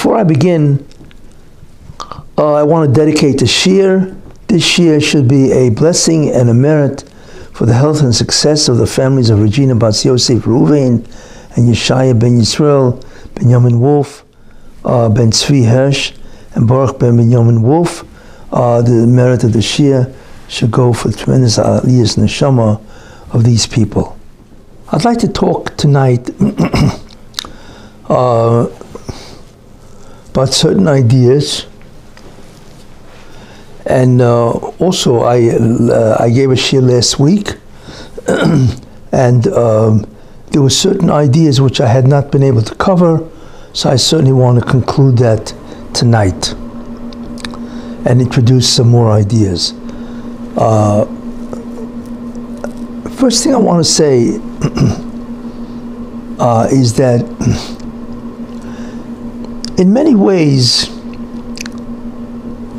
Before I begin, I want to dedicate the shiur. This shiur should be a blessing and a merit for the health and success of the families of Regina Bas Yosef Reuven and Yeshaya ben Yisrael, Benjamin Wolf, Ben Tzvi Hirsch, and Baruch ben Benjamin Wolf. The merit of the shiur should go for the tremendous aliyas neshama of these people. I'd like to talk tonight about certain ideas, and also I gave a shiur last week, and there were certain ideas which I had not been able to cover, so I certainly want to conclude that tonight and introduce some more ideas. First thing I want to say is that in many ways,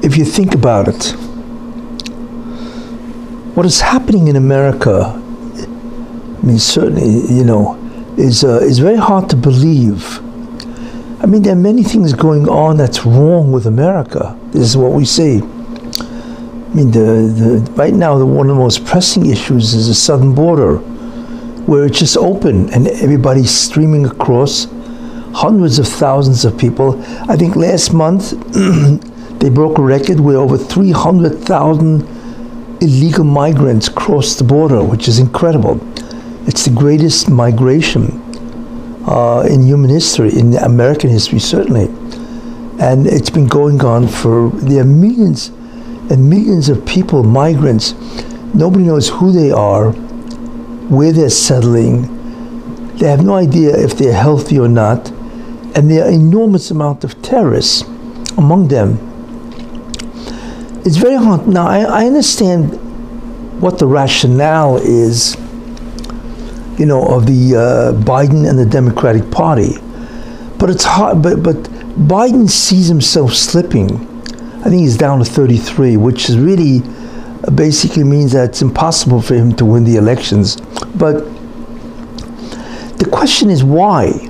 if you think about it, what is happening in America, I mean, certainly, is very hard to believe. I mean, there are many things going on that's wrong with America. This is what we see. I mean, right now, one of the most pressing issues is the southern border, where it's just open and everybody's streaming across. Hundreds of thousands of people. I think last month they broke a record where over 300,000 illegal migrants crossed the border, which is incredible. It's the greatest migration in human history, in American history certainly. And it's been going on there are millions and millions of people, migrants. Nobody knows who they are, where they're settling. They have no idea if they're healthy or not. And there are enormous amount of terrorists among them. It's very hard. Now, I understand what the rationale is, of the Biden and the Democratic Party. But it's hard, but Biden sees himself slipping. I think he's down to 33, which is really basically means that it's impossible for him to win the elections. But the question is why?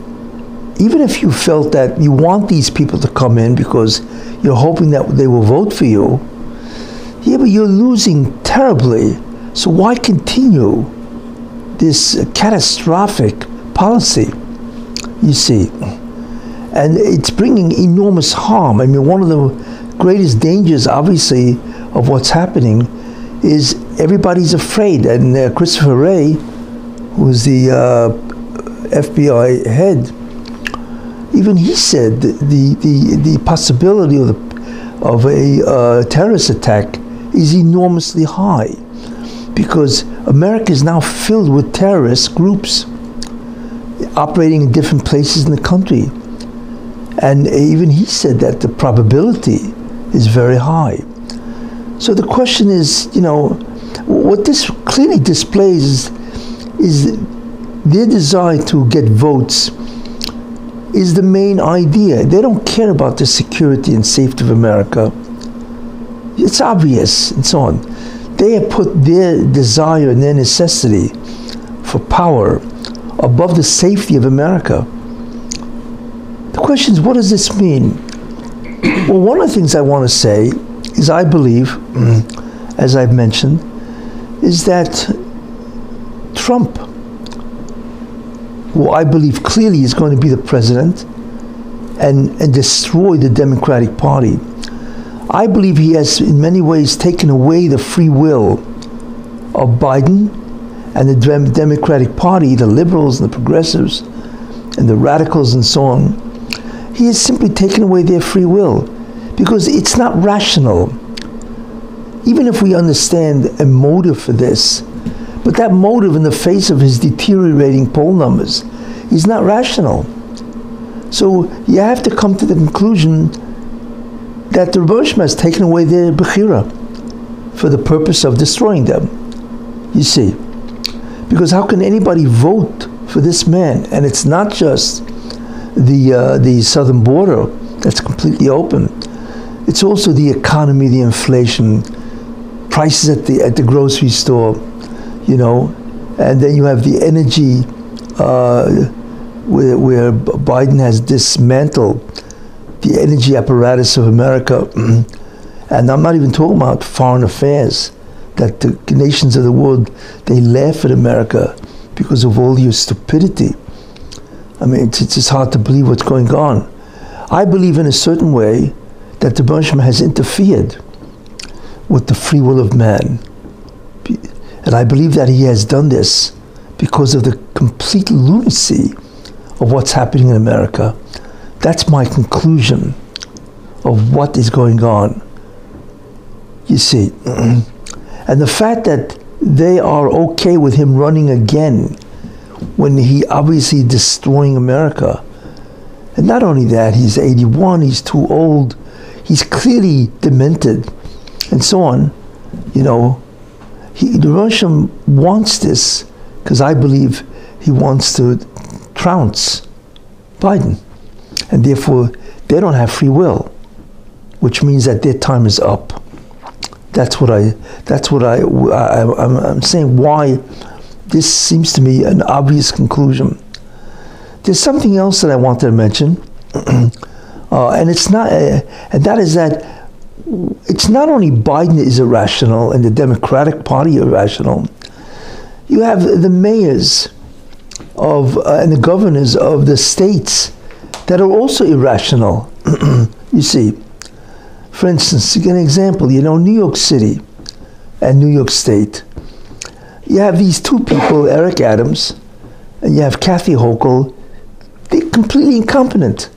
Even if you felt that you want these people to come in because you're hoping that they will vote for you, yeah, but you're losing terribly. So why continue this catastrophic policy, you see? And it's bringing enormous harm. I mean, one of the greatest dangers, obviously, of what's happening is everybody's afraid. And Christopher Wray, who's the FBI head, even he said the possibility of a terrorist attack is enormously high, because America is now filled with terrorist groups operating in different places in the country. And even he said that the probability is very high. So the question is, what this clearly displays is their desire to get votes is the main idea. They don't care about the security and safety of America. It's obvious, and so on. They have put their desire and their necessity for power above the safety of America. The question is, what does this mean? Well, one of the things I want to say is I believe, as I've mentioned, is that Trump, who I believe clearly is going to be the president and destroy the Democratic Party, I believe he has in many ways taken away the free will of Biden and the Democratic Party, the liberals and the progressives and the radicals and so on. He has simply taken away their free will because it's not rational. Even if we understand a motive for this, but that motive in the face of his deteriorating poll numbers is not rational. So you have to come to the conclusion that the Rebbe has taken away their bechira for the purpose of destroying them. You see, because how can anybody vote for this man? And it's not just the southern border that's completely open. It's also the economy, the inflation, prices at the grocery store, and then you have the energy where Biden has dismantled the the energy apparatus of America, and I'm not even talking about foreign affairs, that the nations of the world, they laugh at America because of all your stupidity. I mean, it's just hard to believe what's going on. I believe in a certain way that the Rebbe has interfered with the free will of man. And I believe that he has done this because of the complete lunacy of what's happening in America. That's my conclusion of what is going on. You see. And the fact that they are okay with him running again when he obviously destroying America. And not only that, he's 81, he's too old, he's clearly demented, and so on. You know, the Russian wants this because I believe he wants to trounce Biden. And therefore, they don't have free will, which means that their time is up. I'm saying why this seems to me an obvious conclusion. There's something else that I wanted to mention, and it's not, and that is that it's not only Biden is irrational and the Democratic Party irrational. You have the mayors of and the governors of the states that are also irrational. You see. For instance, to give an example, you know, New York City and New York State. You have these two people, Eric Adams, and you have Kathy Hochul. They're completely incompetent.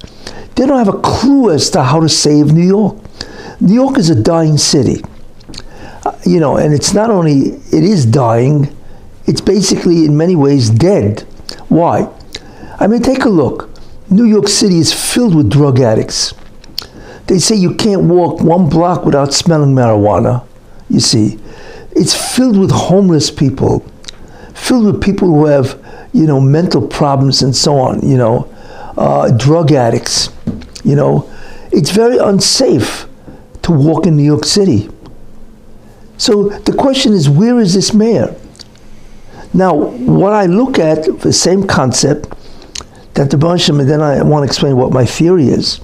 They don't have a clue as to how to save New York. New York is a dying city. You know, and it's not only, it is dying, it's basically in many ways dead. Why? I mean, take a look. New York City is filled with drug addicts. They say you can't walk 1 block without smelling marijuana, you see. It's filled with homeless people, filled with people who have, you know, mental problems and so on, you know, drug addicts, you know. It's very unsafe to walk in New York City. So the question is, where is this mayor? Now, what I look at, the same concept, that the Rebbe, and then I want to explain what my theory is.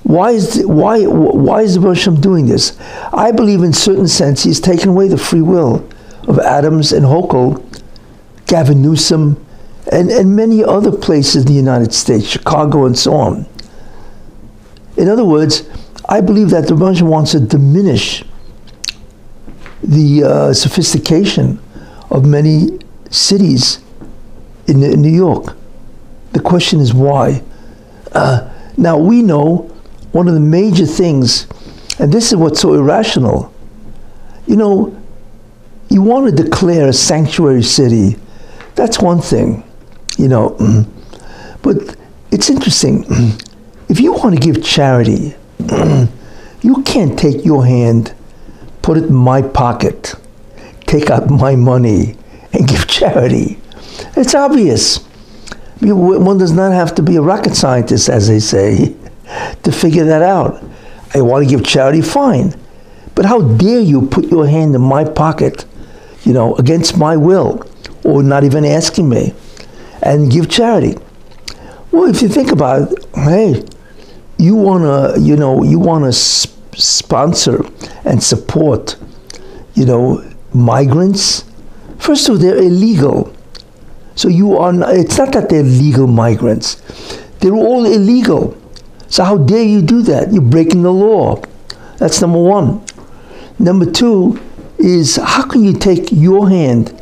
Why is the Rebbe doing this? I believe in certain sense he's taken away the free will of Adams and Hochul, Gavin Newsom, and many other places in the United States, Chicago and so on. In other words, I believe that the Rebbe wants to diminish the sophistication of many cities in New York. The question is why? Now we know one of the major things, and this is what's so irrational, you know, you want to declare a sanctuary city, that's one thing, you know, but it's interesting. If you want to give charity, you can't take your hand, put it in my pocket, take out my money, and give charity. It's obvious. I mean, one does not have to be a rocket scientist, as they say, to figure that out. I want to give charity, fine. But how dare you put your hand in my pocket, you know, against my will, or not even asking me, and give charity? Well, if you think about it, hey, you wanna, you know, you wanna sponsor and support, you know, migrants. First of all, they're illegal. So you are. It's not that they're legal migrants; they're all illegal. So how dare you do that? You're breaking the law. That's number one. Number two is, how can you take your hand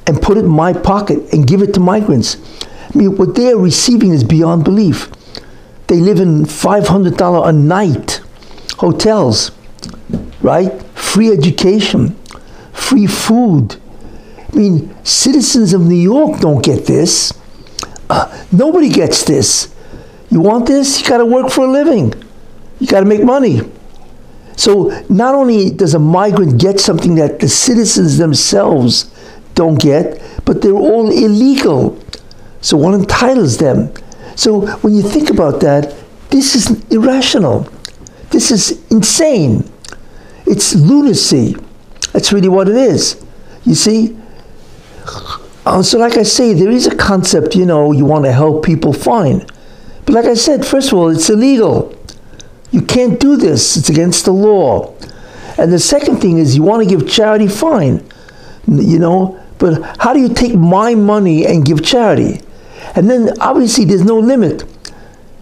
and put it in my pocket and give it to migrants? I mean, what they're receiving is beyond belief. They live in $500 a night hotels, right? Free education, free food. I mean, citizens of New York don't get this. Nobody gets this. You want this? You got to work for a living. You got to make money. So not only does a migrant get something that the citizens themselves don't get, but they're all illegal. So what entitles them? So when you think about that, this is irrational. This is insane. It's lunacy. That's really what it is. You see? So like I say, there is a concept, you know, you want to help people, fine. But like I said, first of all, it's illegal. You can't do this. It's against the law. And the second thing is, you want to give charity, fine. But how do you take my money and give charity? And then obviously there's no limit.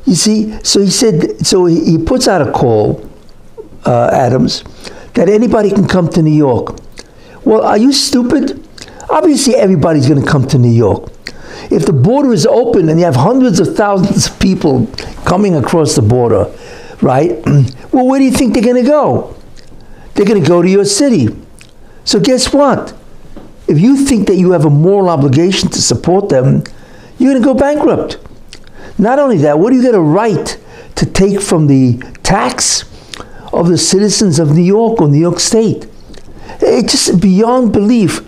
You see, so he said, so he puts out a call, Adams, that anybody can come to New York. Well, are you stupid? Obviously everybody's going to come to New York. If the border is open and you have hundreds of thousands of people coming across the border, right? Well, where do you think they're going to go? They're going to go to your city. So guess what? If you think that you have a moral obligation to support them, you're going to go bankrupt. Not only that, what do you get a right to take from the tax of the citizens of New York or New York State? It's just beyond belief.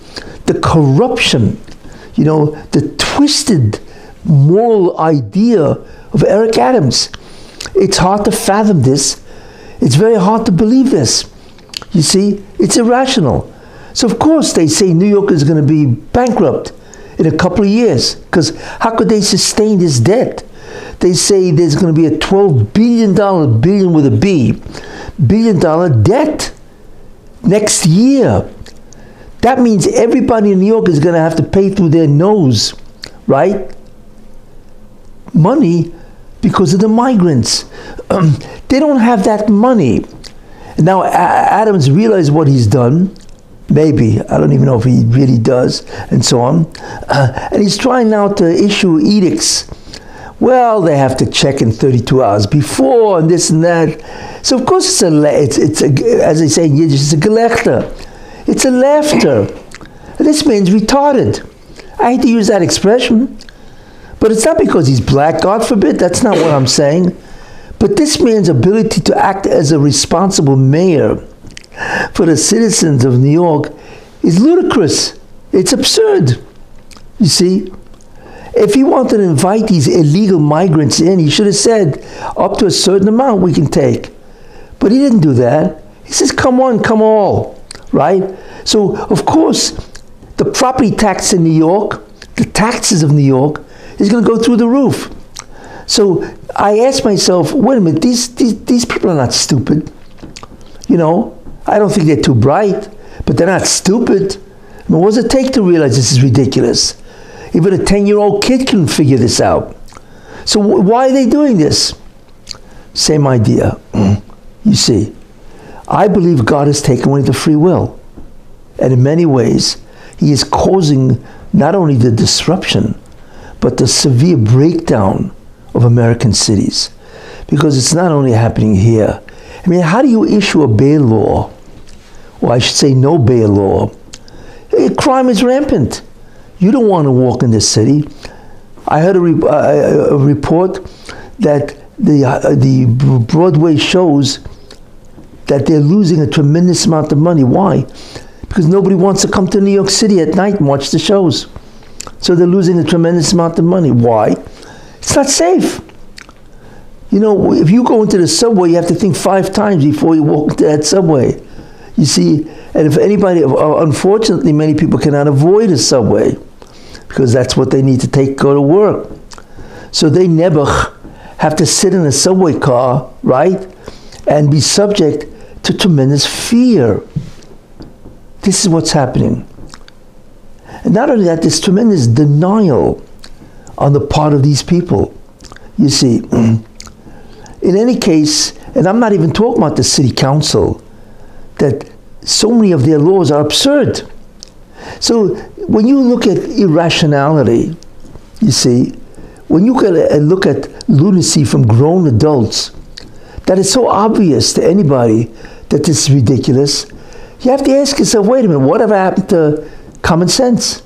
The corruption, the twisted moral idea of Eric Adams. It's hard to fathom this. It's very hard to believe this. You see, it's irrational. So of course they say New York is going to be bankrupt in a couple of years, because how could they sustain this debt? They say there's going to be a $12 billion with a B, $billion debt next year. That means everybody in New York is going to have to pay through their nose, right? Money because of the migrants. They don't have that money. Now Adams realized what he's done. Maybe, I don't even know if he really does, and so on. And he's trying now to issue edicts. Well, they have to check in 32 hours before, and this and that. So of course it's as they say in Yiddish, it's a gelächter. It's a laughter. This man's retarded. I hate to use that expression, but it's not because he's black, God forbid, that's not what I'm saying. But this man's ability to act as a responsible mayor for the citizens of New York is ludicrous. It's absurd. You see, if he wanted to invite these illegal migrants in, he should have said, up to a certain amount we can take. But he didn't do that. He says, come on, come all, right? So, of course, the property tax in New York, the taxes of New York, is going to go through the roof. So I asked myself, wait a minute, these people are not stupid. I don't think they're too bright, but they're not stupid. I mean, what does it take to realize this is ridiculous? Even a 10-year-old kid can figure this out. So why are they doing this? Same idea. You see, I believe God has taken away the free will. And in many ways, he is causing not only the disruption, but the severe breakdown of American cities. Because it's not only happening here. I mean, how do you issue a bail law? Or I should say no bail law. Crime is rampant. You don't want to walk in this city. I heard a report that the Broadway shows that they're losing a tremendous amount of money. Why? Because nobody wants to come to New York City at night and watch the shows. So they're losing a tremendous amount of money. Why? It's not safe. If you go into the subway, you have to think 5 times before you walk into that subway. You see, and if anybody, unfortunately, many people cannot avoid a subway because that's what they need to go to work. So they never have to sit in a subway car, right, and be subject to tremendous fear. This is what's happening. And not only that, there's tremendous denial on the part of these people. You see, in any case, and I'm not even talking about the city council, that so many of their laws are absurd. So when you look at irrationality, you see, when you look at lunacy from grown adults, that is so obvious to anybody that this is ridiculous, you have to ask yourself, wait a minute, whatever happened to common sense?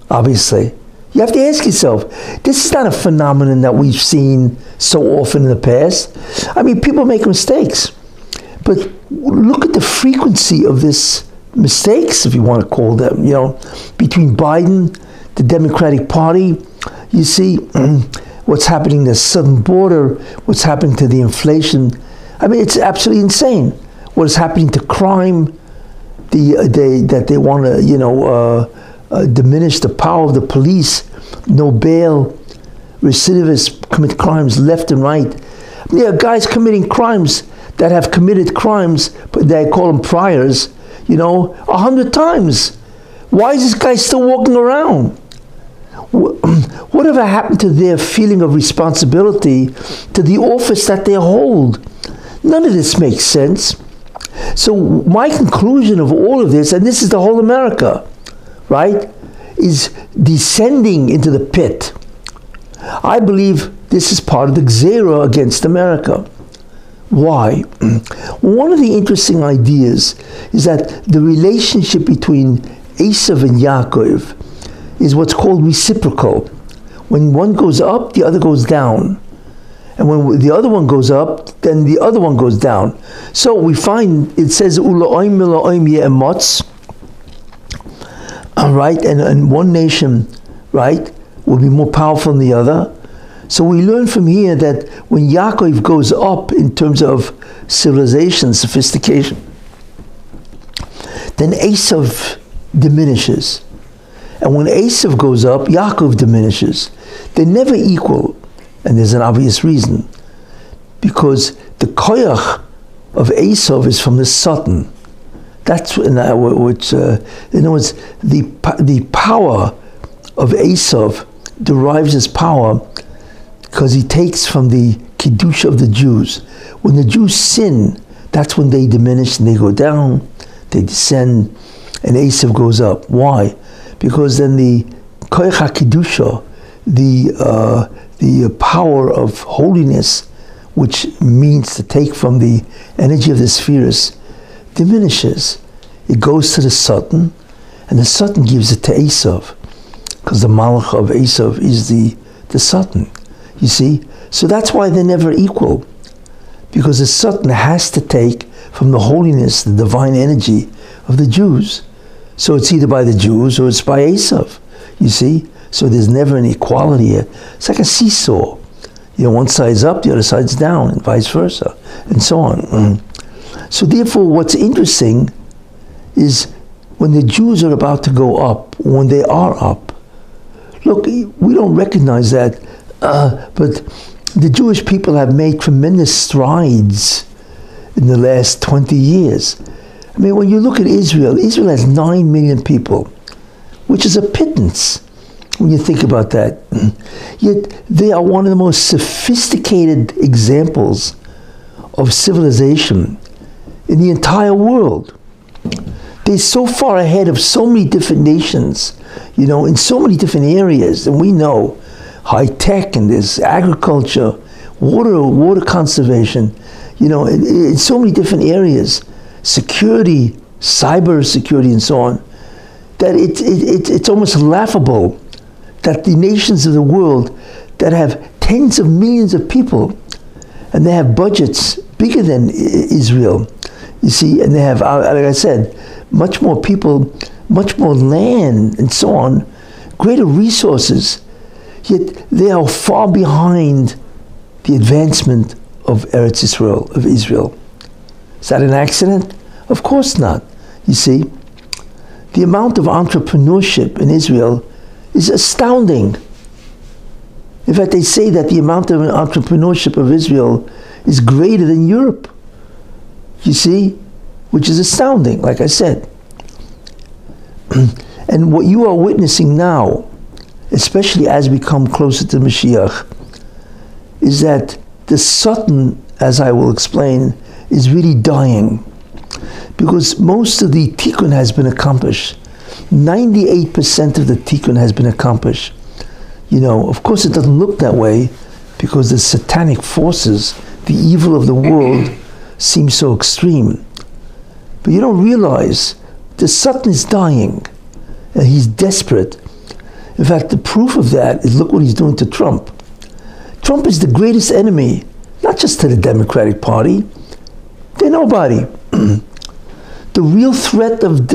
Obviously. You have to ask yourself, this is not a phenomenon that we've seen so often in the past. I mean, people make mistakes. But look at the frequency of this mistakes, if you want to call them, between Biden, the Democratic Party. You see what's happening in the southern border, what's happening to the inflation. I mean, it's absolutely insane. What is happening to crime, that they want to, diminish the power of the police, no bail. recidivists commit crimes left and right. There are guys committing crimes that have committed crimes, but they call them priors, 100 times. Why is this guy still walking around? Whatever happened to their feeling of responsibility to the office that they hold? None of this makes sense. So my conclusion of all of this, and this is the whole America, right, is descending into the pit. I believe this is part of the Exile against America. Why? One of the interesting ideas is that the relationship between Esav and Yaakov is what's called reciprocal. When one goes up, the other goes down. And when the other one goes up, then the other one goes down. So we find, it says, Ula'oim mila'oim ye'emotz, right? And one nation, right, will be more powerful than the other. So we learn from here that when Yaakov goes up in terms of civilization, sophistication, then Esav diminishes. And when Esav goes up, Yaakov diminishes. They're never equal. And there's an obvious reason. Because the koyach of Esav is from the Satan. That's in other words, the power of Esav derives its power because he takes from the kiddush of the Jews. When the Jews sin, that's when they diminish and they go down, they descend, and Esav goes up. Why? Because then the koyach HaKiddusha, the power of holiness, which means to take from the energy of the spheres, diminishes. It goes to the Satan, and the Satan gives it to Esav, because the Malach of Esav is the Satan. You see? So that's why they're never equal, because the Satan has to take from the holiness, the divine energy of the Jews. So it's either by the Jews or it's by Esav. You see? So there's never an equality here. It's like a seesaw. One side's up, the other side's down, and vice versa, and so on. So therefore, what's interesting is when the Jews are about to go up, when they are up, look, we don't recognize that, but the Jewish people have made tremendous strides in the last 20 years. I mean, when you look at Israel, Israel has 9 million people, which is a pittance when you think about that. Yet they are one of the most sophisticated examples of civilization in the entire world. They're so far ahead of so many different nations, in so many different areas. And we know high tech, and there's agriculture, water conservation, in so many different areas, security, cyber security, and so on, that it's almost laughable that the nations of the world that have tens of millions of people, and they have budgets bigger than Israel, you see, and they have, like I said, much more people, much more land, and so on, greater resources, yet they are far behind the advancement of Eretz Israel, of Israel. Is that an accident? Of course not. You see, the amount of entrepreneurship in Israel is astounding. In fact, they say that the amount of entrepreneurship of Israel is greater than Europe. You see, which is astounding, like I said. And what you are witnessing now, especially as we come closer to Mashiach, is that the Satan, as I will explain, is really dying. Because most of the tikkun has been accomplished. 98% of the tikkun has been accomplished. Of course it doesn't look that way because the satanic forces, the evil of the world, seem so extreme. But you don't realize the Satan is dying and he's desperate. In fact, the proof of that is look what he's doing to Trump. Trump is the greatest enemy, not just to the Democratic Party. They're nobody. The real threat of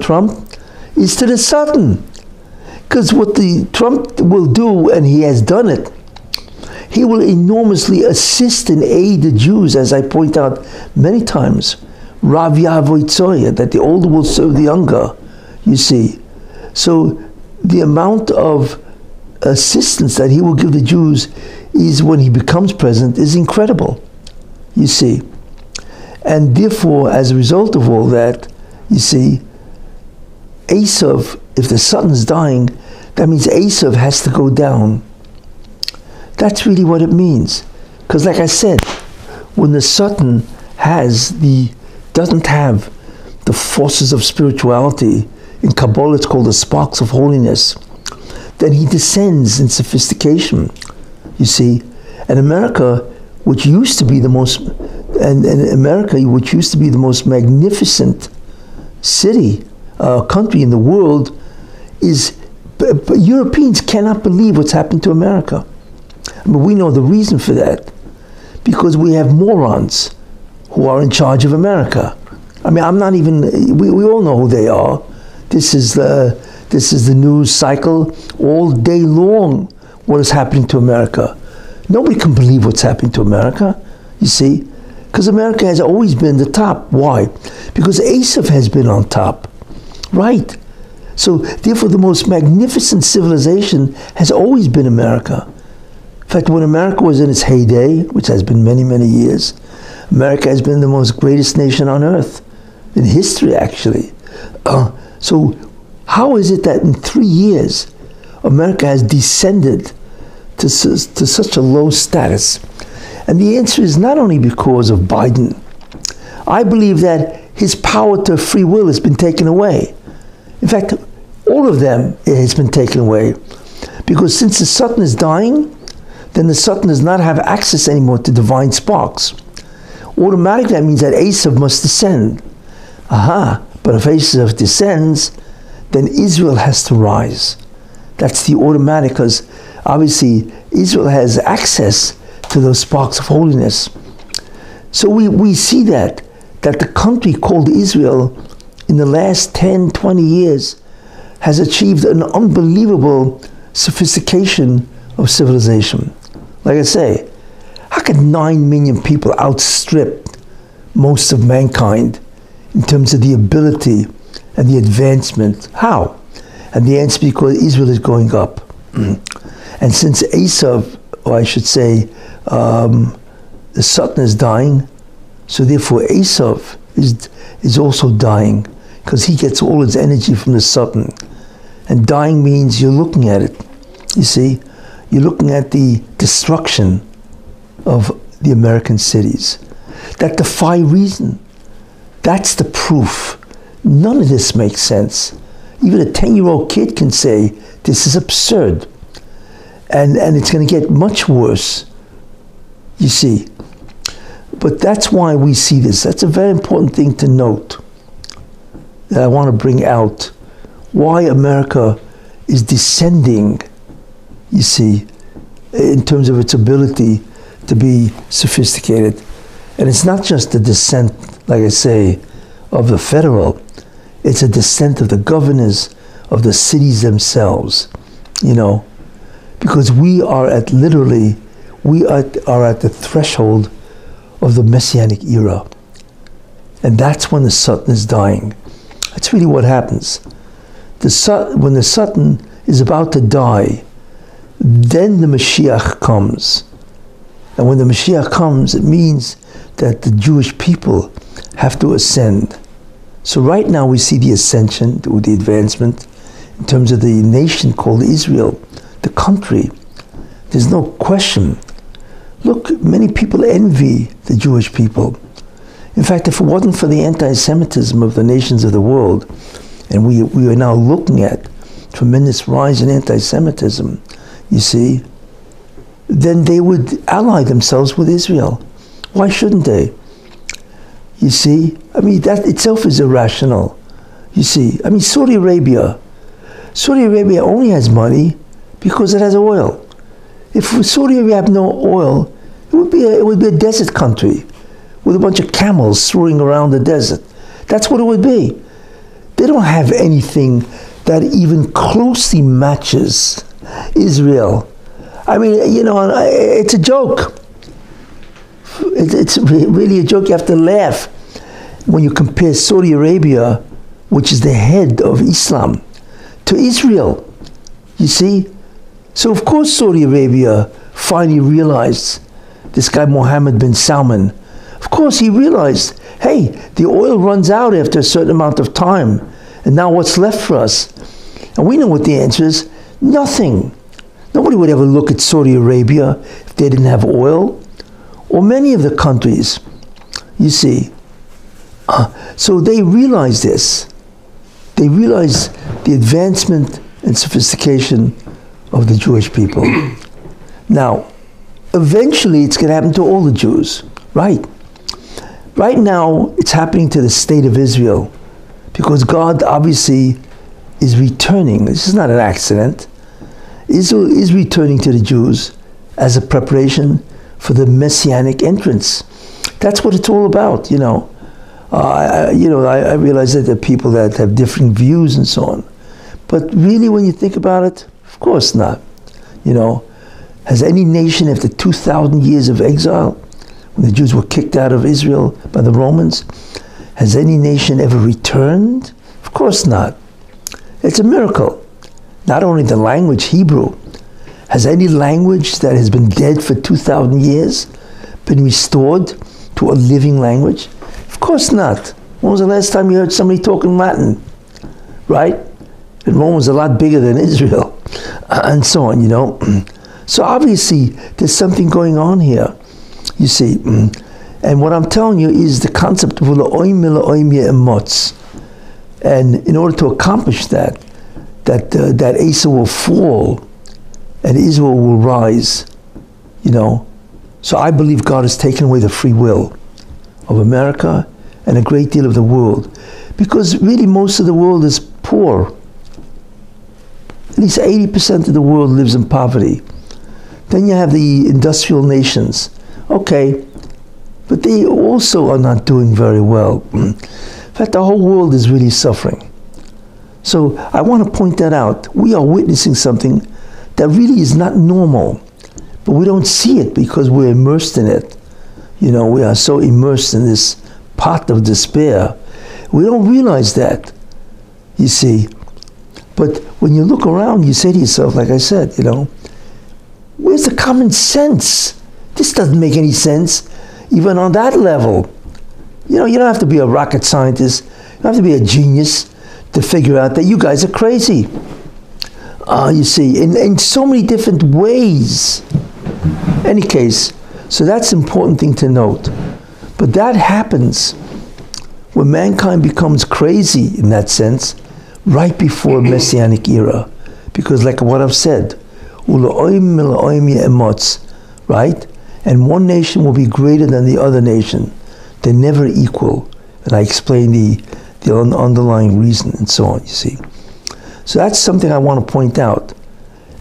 Trump is to the Satan. Because what Trump will do, and he has done it, he will enormously assist and aid the Jews, as I point out many times. Rav Yavoitzoya, that the older will serve the younger, you see. So the amount of assistance that he will give the Jews is when he becomes president is incredible, you see. And therefore, as a result of all that, you see, Esav, if the son is dying, that means Esav has to go down. That's really what it means. Because like I said, when the Satan doesn't have the forces of spirituality, in Kabbalah it's called the sparks of holiness, then he descends in sophistication, you see. And America, which used to be the most, which used to be the most magnificent country in the world, Europeans cannot believe what's happened to America. I mean, we know the reason for that, because we have morons who are in charge of America. I mean, we all know who they are. This is the news cycle all day long, what is happening to America. Nobody can believe what's happening to America, you see, because America has always been the top. Why? Because Esav has been on top, right? So therefore the most magnificent civilization has always been America. In fact, when America was in its heyday, which has been many, many years, America has been the most greatest nation on earth, in history actually. So how is it that in 3 years, America has descended to such a low status? And the answer is not only because of Biden. I believe that his power to free will has been taken away. In fact, all of them has been taken away. Because since the Satan is dying, then the Satan does not have access anymore to divine sparks. Automatically that means that Esav must descend. But if Esav descends, then Israel has to rise. That's the automatic, because obviously Israel has access to those sparks of holiness. So we see that the country called Israel in the last 10, 20 years has achieved an unbelievable sophistication of civilization. Like I say, how could 9 million people outstrip most of mankind in terms of the ability and the advancement? How? And the answer is because Israel is going up. And since Esav, or I should say, the Satan is dying, so therefore Esav is also dying, because he gets all his energy from the Satan. And dying means you're looking at it. You see, you're looking at the destruction of the American cities that defy reason. That's the proof. None of this makes sense. Even a 10-year-old kid can say, this is absurd. And it's going to get much worse, you see. But that's why we see this. That's a very important thing to note that I want to bring out. Why America is descending, you see, in terms of its ability to be sophisticated. And it's not just the descent, like I say, of the federal. It's a descent of the governors of the cities themselves, you know. Because we are at the threshold of the Messianic era. And that's when the Satan is dying. That's really what happens. When the Satan is about to die, then the Mashiach comes. And when the Mashiach comes, it means that the Jewish people have to ascend. So right now we see the ascension, or the advancement, in terms of the nation called Israel, the country. There's no question. Look, many people envy the Jewish people. In fact, if it wasn't for the anti-Semitism of the nations of the world, and we are now looking at tremendous rise in anti-Semitism, you see, then they would ally themselves with Israel. Why shouldn't they? You see, I mean, that itself is irrational. You see, I mean, Saudi Arabia only has money because it has oil. If Saudi Arabia had no oil, it would be a desert country with a bunch of camels soaring around the desert. That's what it would be. They don't have anything that even closely matches Israel. I mean, you know, it's a joke. It's really a joke. You have to laugh when you compare Saudi Arabia, which is the head of Islam, to Israel. You see, So of course Saudi Arabia finally realized, this guy Mohammed bin Salman, of course he realized, hey, the oil runs out after a certain amount of time, and now what's left for us? And we know what the answer is: nothing. Nobody would ever look at Saudi Arabia if they didn't have oil, or many of the countries, you see. So they realized this. They realized the advancement and sophistication of the Jewish people. Now, eventually it's going to happen to all the Jews, right? Right now, it's happening to the state of Israel, because God obviously is returning. This is not an accident. Israel is returning to the Jews as a preparation for the messianic entrance. That's what it's all about, you know. I realize that there are people that have different views and so on. But really, when you think about it, of course not. You know, has any nation after 2,000 years of exile, when the Jews were kicked out of Israel by the Romans, has any nation ever returned? Of course not. It's a miracle. Not only the language, Hebrew. Has any language that has been dead for 2,000 years been restored to a living language? Of course not. When was the last time you heard somebody talking Latin? Right? And Rome was a lot bigger than Israel. And so on, you know. So obviously, there's something going on here, you see. And what I'm telling you is the concept of la'oim emotz. And in order to accomplish that Asa will fall and Israel will rise, you know. So I believe God has taken away the free will of America and a great deal of the world, because really most of the world is poor. At least 80% of the world lives in poverty. Then you have the industrial nations. Okay, but they also are not doing very well. In fact, the whole world is really suffering. So I want to point that out. We are witnessing something that really is not normal, but we don't see it because we're immersed in it. You know, we are so immersed in this pot of despair. We don't realize that, you see. But when you look around, you say to yourself, like I said, you know, where's the common sense? This doesn't make any sense, even on that level. You know, you don't have to be a rocket scientist. You don't have to be a genius to figure out that you guys are crazy. You see, in so many different ways. Any case, so that's an important thing to note. But that happens when mankind becomes crazy in that sense, right before a messianic era. Because like what I've said, right? And one nation will be greater than the other nation. They're never equal. And I explain the underlying reason and so on, you see. So that's something I want to point out.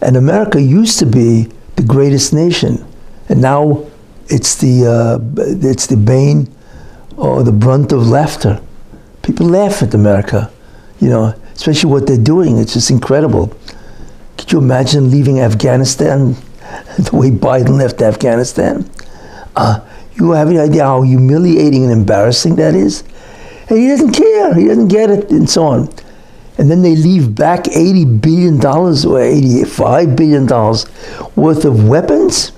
And America used to be the greatest nation, and now it's the bane or the brunt of laughter. People laugh at America, you know, especially what they're doing. It's just incredible. Could you imagine leaving Afghanistan the way Biden left Afghanistan? You have any idea how humiliating and embarrassing that is? And he doesn't care. He doesn't get it, and so on. And then they leave back $80 billion or $85 billion worth of weapons.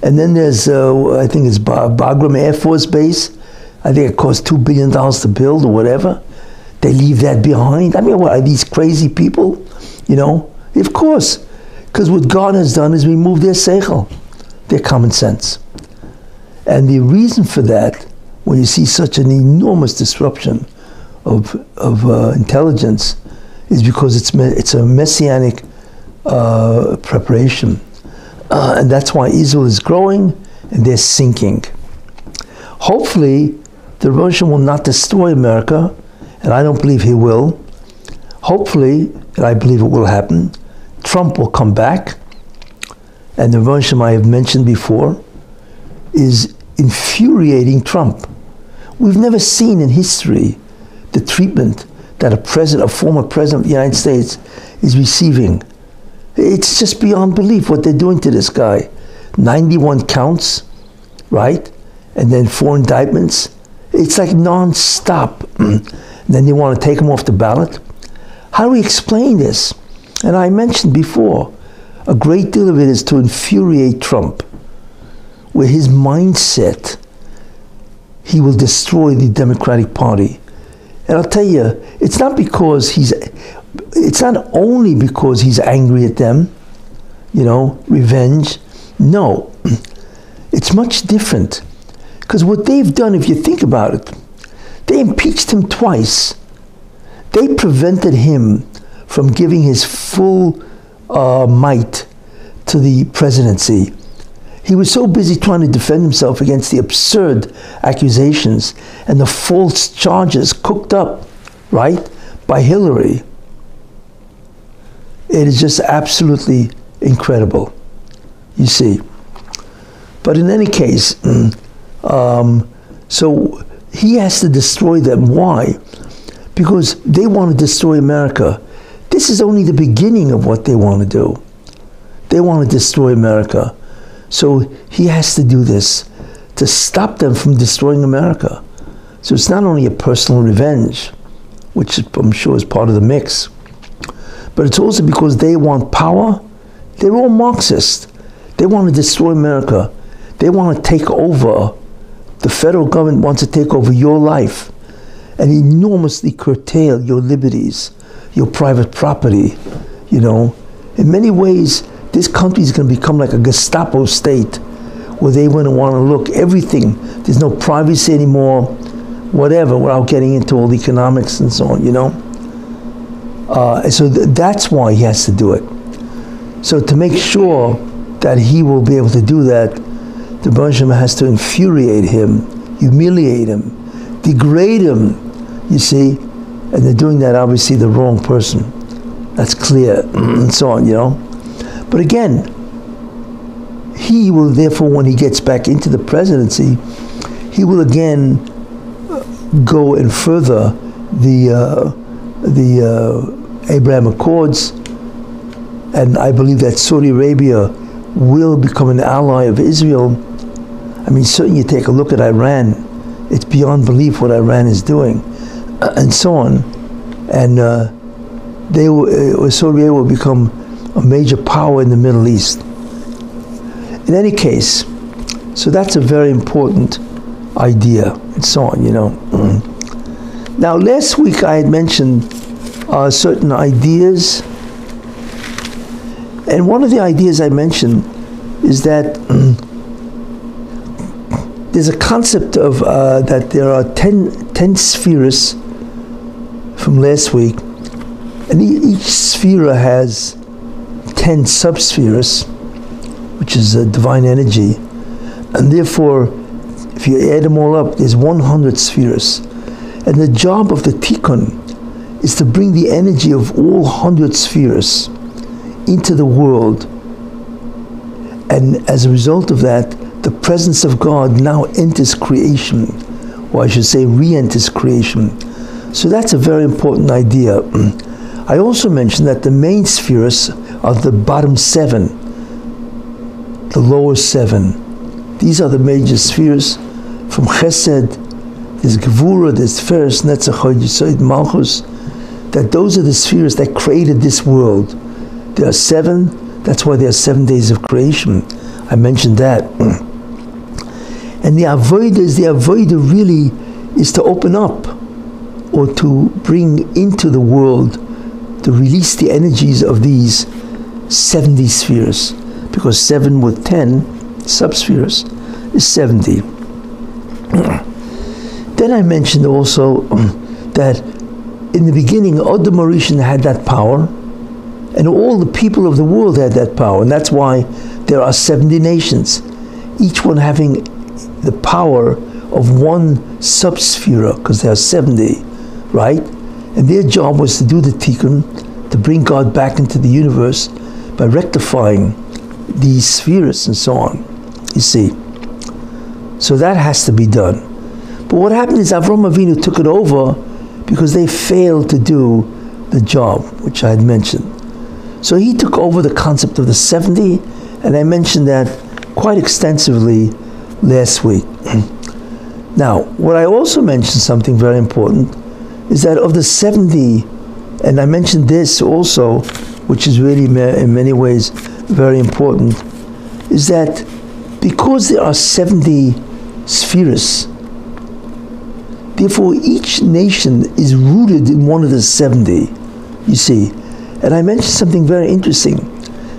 And then there's, I think it's Bagram Air Force Base. I think it cost $2 billion to build or whatever. They leave that behind. I mean, what are these crazy people? You know, of course. Because what God has done is remove their seichel, their common sense. And the reason for that, when you see such an enormous disruption of intelligence, is because it's a messianic preparation. And that's why Israel is growing and they're sinking. Hopefully, the Russian will not destroy America, and I don't believe he will. Hopefully, and I believe it will happen, Trump will come back, and the Russian I have mentioned before is infuriating Trump. We've never seen in history the treatment that a former president of the United States is receiving. It's just beyond belief what they're doing to this guy. 91 counts, right? And then 4 indictments. It's like non-stop. And then they want to take him off the ballot. How do we explain this? And I mentioned before, A great deal of it is to infuriate Trump, where his mindset, he will destroy the Democratic Party. And I'll tell you, it's not only because he's angry at them, revenge. No, it's much different. Because what they've done, if you think about it, they impeached him twice. They prevented him from giving his full might to the presidency. He was so busy trying to defend himself against the absurd accusations and the false charges cooked up, right, by Hillary. It is just absolutely incredible, you see. But in any case, so he has to destroy them. Why? Because they want to destroy America. This is only the beginning of what they want to do. They want to destroy America. So he has to do this to stop them from destroying America. So it's not only a personal revenge, which I'm sure is part of the mix, but it's also because they want power. They're all Marxist. They want to destroy America. They want to take over. The federal government wants to take over your life and enormously curtail your liberties, your private property, In many ways, this country is going to become like a Gestapo state where they want to look everything. There's no privacy anymore, whatever, without getting into all the economics and so on, So that's why he has to do it. So to make sure that he will be able to do that, the Bershom has to infuriate him, humiliate him, degrade him, you see, and they're doing that obviously the wrong person. That's clear, and so on, But again, he will therefore, when he gets back into the presidency, he will again go and further the Abraham Accords, and I believe that Saudi Arabia will become an ally of Israel. I mean, certainly you take a look at Iran, it's beyond belief what Iran is doing, and so on. And Saudi Arabia will become a major power in the Middle East. In any case, so that's a very important idea, and so on, Now, last week I had mentioned certain ideas, and one of the ideas I mentioned is that there's a concept of that there are 10 spheres from last week, and each sphere has 10 subspheres, which is divine energy, and therefore, if you add them all up, there's 100 spheres. And the job of the tikkun is to bring the energy of all 100 spheres into the world. And as a result of that, the presence of God now enters creation, or I should say re-enters creation. So that's a very important idea. I also mentioned that the main spheres are the bottom 7, the lower 7. These are the major spheres. From Chesed, there's Gevura, there's Tiferes, Netzach, Hod, Yesod, Malchus. That those are the spheres that created this world. There are 7. That's why there are 7 days of creation. I mentioned that. And the avodah really is to open up, or to bring into the world, to release the energies of these 70 spheres, because 7 with 10 subspheres is 70. Then I mentioned also that in the beginning, Adam Rishon had that power, and all the people of the world had that power, and that's why there are 70 nations, each one having the power of one subsphere, because there are 70, right? And their job was to do the tikkun, to bring God back into the universe by rectifying these spheres and so on, you see. So that has to be done. But what happened is Avram Avinu took it over because they failed to do the job, which I had mentioned. So he took over the concept of the 70, and I mentioned that quite extensively last week. Now, what I also mentioned, something very important, is that of the 70, and I mentioned this also, which is really in many ways very important, is that because there are 70 spheres, therefore each nation is rooted in one of the 70, you see. And I mentioned something very interesting,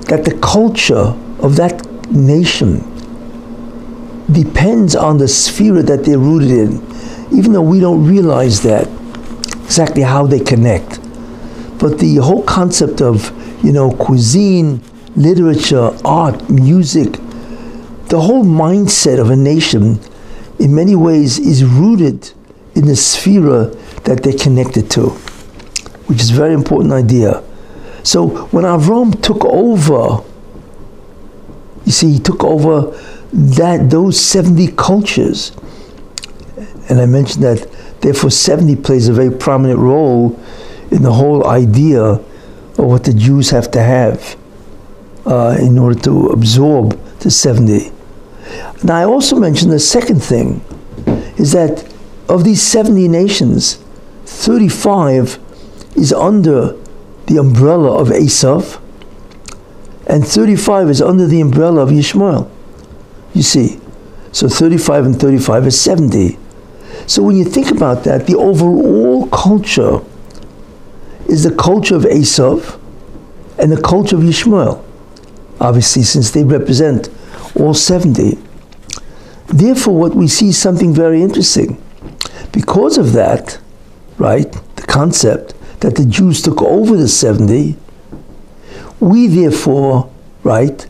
that the culture of that nation depends on the sphere that they're rooted in, even though we don't realize that, exactly how they connect. But the whole concept of, cuisine, literature, art, music, the whole mindset of a nation, in many ways, is rooted in the sphere that they're connected to, which is a very important idea. So when Avram took over, you see, he took over those 70 cultures, and I mentioned that therefore 70 plays a very prominent role in the whole idea of what the Jews have to have in order to absorb the 70. Now I also mentioned the second thing, is that of these 70 nations, 35 is under the umbrella of Esav, and 35 is under the umbrella of Yishmael. You see, so 35 and 35 is 70. So when you think about that, the overall culture is the culture of Esav and the culture of Yishmael, obviously, since they represent all 70. Therefore, what we see is something very interesting. Because of that, right, the concept that the Jews took over the 70, we therefore, right,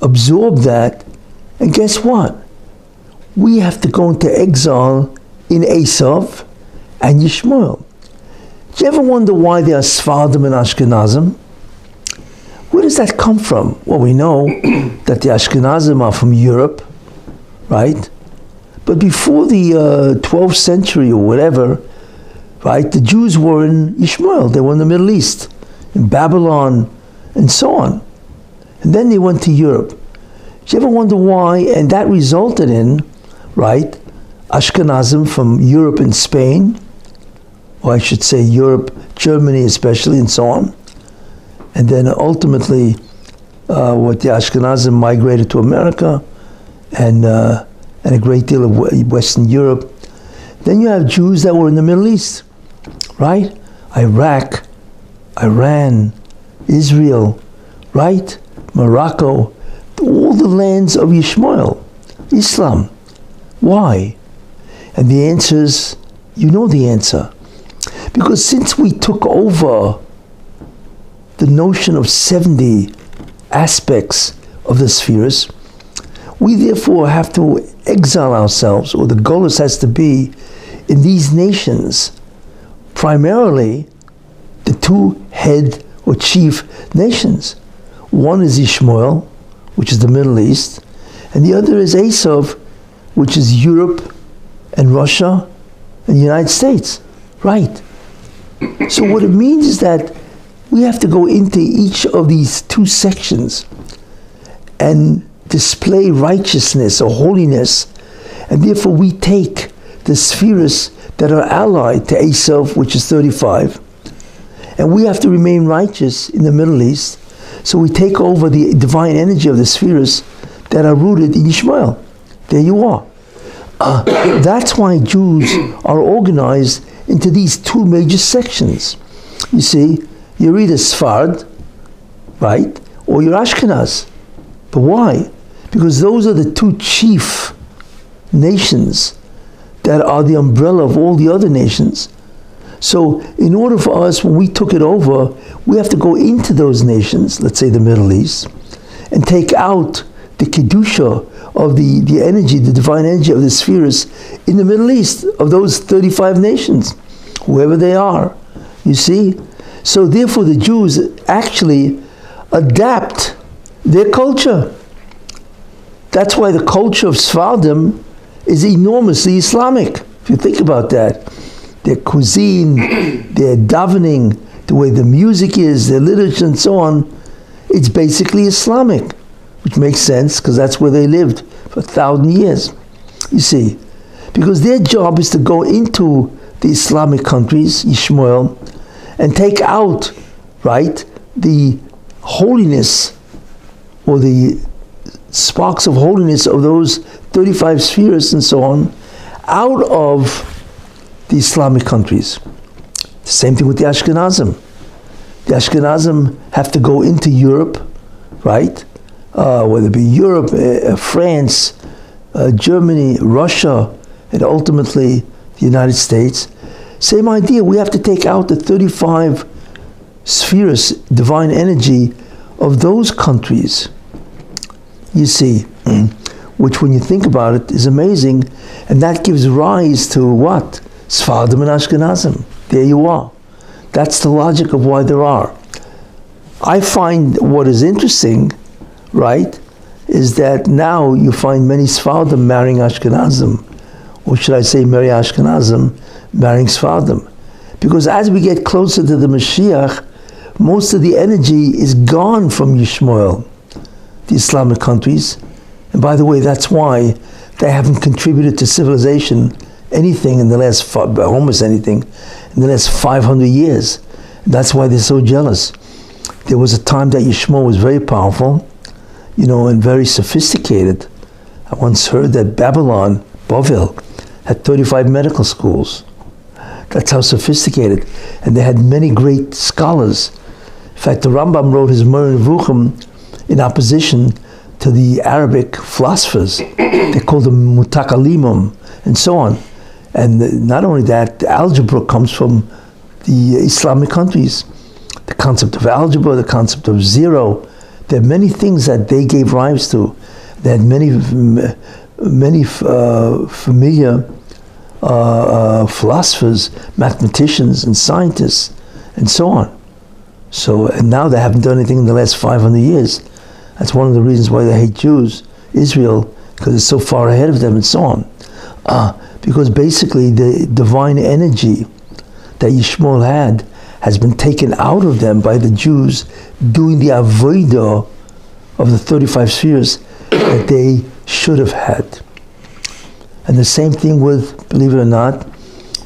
absorb that, and guess what? We have to go into exile in Esav and Yishmael. Do you ever wonder why there are Sfardim and Ashkenazim? Where does that come from? Well, we know that the Ashkenazim are from Europe, right? But before the 12th century or whatever, right, the Jews were in Yishmael. They were in the Middle East, in Babylon, and so on. And then they went to Europe. Do you ever wonder why? And that resulted in, right, Ashkenazim from Europe and Spain, or I should say Europe, Germany especially, and so on. And then ultimately, what the Ashkenazim migrated to America, and a great deal of Western Europe. Then you have Jews that were in the Middle East, right? Iraq, Iran, Israel, right? Morocco, all the lands of Yishmael, Islam. Why? And the answer is, you know the answer. Because since we took over the notion of 70 aspects of the spheres, we therefore have to exile ourselves, or the golus has to be in these nations, primarily the two head or chief nations. One is Yishmael, which is the Middle East, and the other is Esav, which is Europe and Russia and the United States. Right. So what it means is that we have to go into each of these two sections and display righteousness or holiness, and therefore we take the spheres that are allied to Esav, which is 35, and we have to remain righteous in the Middle East, so we take over the divine energy of the spheres that are rooted in Yishmael. There you are. That's why Jews are organized into these two major sections. You see, you're either Sfard, right, or you're Ashkenaz. But why? Because those are the two chief nations that are the umbrella of all the other nations. So in order for us, when we took it over, we have to go into those nations, let's say the Middle East, and take out the Kedusha of the energy, the divine energy of the spheres in the Middle East, of those 35 nations, whoever they are, you see? So therefore the Jews actually adapt their culture. That's why the culture of Sfardim is enormously Islamic, if you think about that. Their cuisine, their davening, the way the music is, their literature and so on, it's basically Islamic, which makes sense because that's where they lived for 1,000 years, you see. Because their job is to go into the Islamic countries, Yishmael, and take out, right, the holiness or the sparks of holiness of those 35 spheres and so on out of the Islamic countries. The same thing with the Ashkenazim. The Ashkenazim have to go into Europe, right? Whether it be Europe, France, Germany, Russia, and ultimately the United States. Same idea. We have to take out the 35 spheres, divine energy of those countries. You see, which when you think about it is amazing, and that gives rise to what? Sephardim and Ashkenazim. There you are. That's the logic of why there are. I find what is interesting, right, is that now you find many Sephardim marrying Ashkenazim, or should I say many Ashkenazim marrying Sephardim. Because as we get closer to the Mashiach, most of the energy is gone from Yishmael, the Islamic countries. And by the way, that's why they haven't contributed to civilization anything in the last, almost anything, in the last 500 years. And that's why they're so jealous. There was a time that Yishmael was very powerful, and very sophisticated. I once heard that Babylon, Bavel, had 35 medical schools. That's how sophisticated. And they had many great scholars. In fact, the Rambam wrote his Moreh Nevuchim in opposition to the Arabic philosophers. They called them Mutakalimum, and so on. And not only that, the algebra comes from the Islamic countries. The concept of algebra, the concept of zero. There are many things that they gave rise to. They had many familiar philosophers, mathematicians, and scientists, and so on. So, and now they haven't done anything in the last 500 years. That's one of the reasons why they hate Jews, Israel, because it's so far ahead of them, and so on. Because basically the divine energy that Yishmael had has been taken out of them by the Jews doing the avodah of the 35 spheres that they should have had. And the same thing with, believe it or not,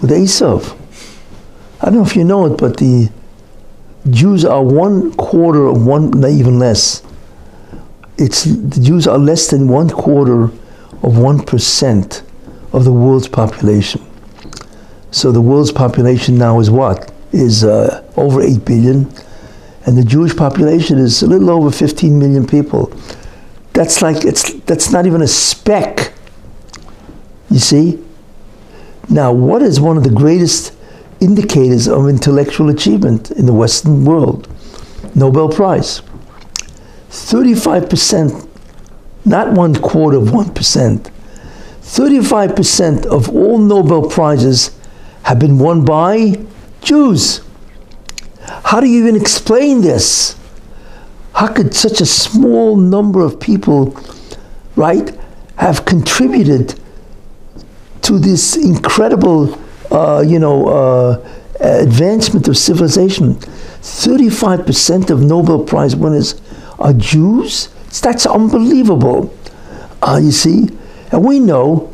with Esav. I don't know if you know it, but the Jews are 1/4 of one, not even less. The Jews are less than 1/4 of 1% of the world's population. So the world's population now is what? Is over 8 billion, and the Jewish population is a little over 15 million people. That's not even a speck. You see? Now, what is one of the greatest indicators of intellectual achievement in the Western world? Nobel Prize. 35%, not 1/4 of 1%. 35% of all Nobel Prizes have been won by Jews. How do you even explain this? How could such a small number of people, right, have contributed to this incredible, advancement of civilization? 35% of Nobel Prize winners are Jews? That's unbelievable. You see? And we know,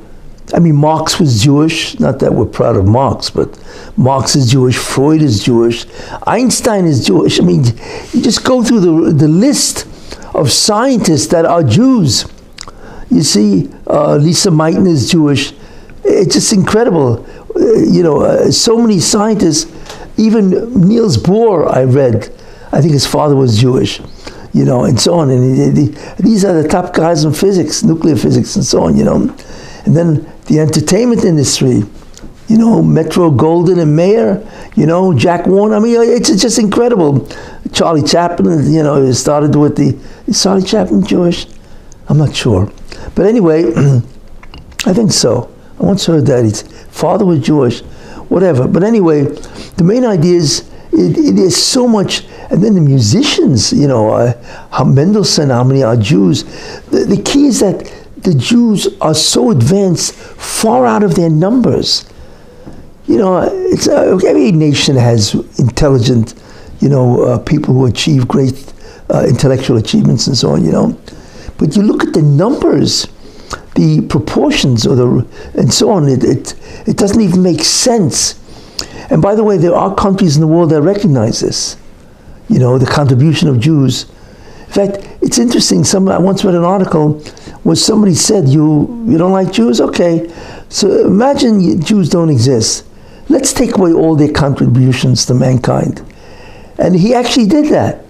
Marx was Jewish, not that we're proud of Marx, but Marx is Jewish, Freud is Jewish, Einstein is Jewish. You just go through the list of scientists that are Jews. You see, Lisa Meitner is Jewish. It's just incredible. So many scientists, even Niels Bohr, I read, I think his father was Jewish, and so on. And these are the top guys in physics, nuclear physics, and so on, And then the entertainment industry, Metro Goldwyn and Mayer, Jack Warner. It's just incredible. Charlie Chaplin, it started with is Charlie Chaplin Jewish? I'm not sure. But anyway, I think so. I once heard that his father was Jewish, whatever. But anyway, the main idea is it is so much. And then the musicians, how Mendelssohn, how many are Jews. The key is that the Jews are so advanced, far out of their numbers. Every nation has intelligent, people who achieve great intellectual achievements and so on, But you look at the numbers, the proportions, and so on. It doesn't even make sense. And by the way, there are countries in the world that recognize this. The contribution of Jews. In fact, it's interesting. I once read an article where somebody said, you don't like Jews? Okay. So imagine Jews don't exist. Let's take away all their contributions to mankind. And he actually did that.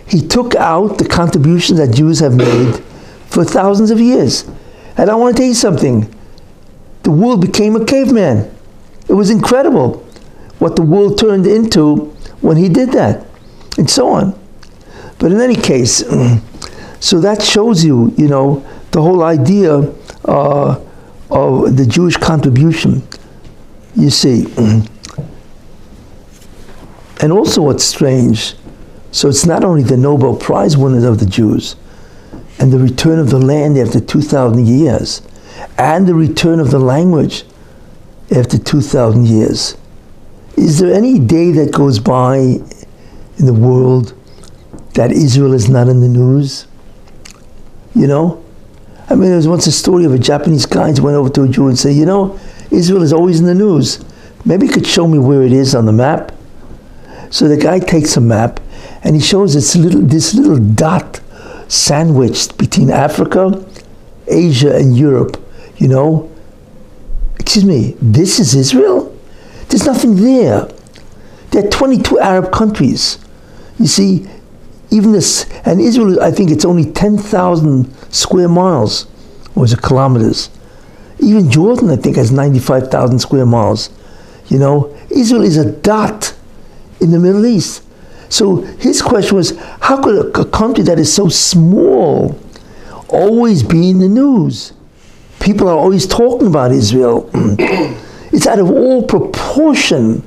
He took out the contributions that Jews have made for thousands of years. And I want to tell you something. The world became a caveman. It was incredible what the world turned into when he did that, and so on. But in any case, so that shows you, the whole idea of the Jewish contribution, you see. And also what's strange, so it's not only the Nobel Prize winners of the Jews, and the return of the land after 2,000 years, and the return of the language after 2,000 years. Is there any day that goes by in the world that Israel is not in the news? I mean, there was once a story of a Japanese guy who went over to a Jew and said, Israel is always in the news. Maybe you could show me where it is on the map. So the guy takes a map and he shows this little dot sandwiched between Africa, Asia, and Europe. Excuse me, this is Israel? There's nothing there. There are 22 Arab countries. You see, even this, and Israel, I think it's only 10,000 square miles, or is it kilometers? Even Jordan, I think, has 95,000 square miles. Israel is a dot in the Middle East. So his question was, how could a country that is so small always be in the news? People are always talking about Israel. It's out of all proportion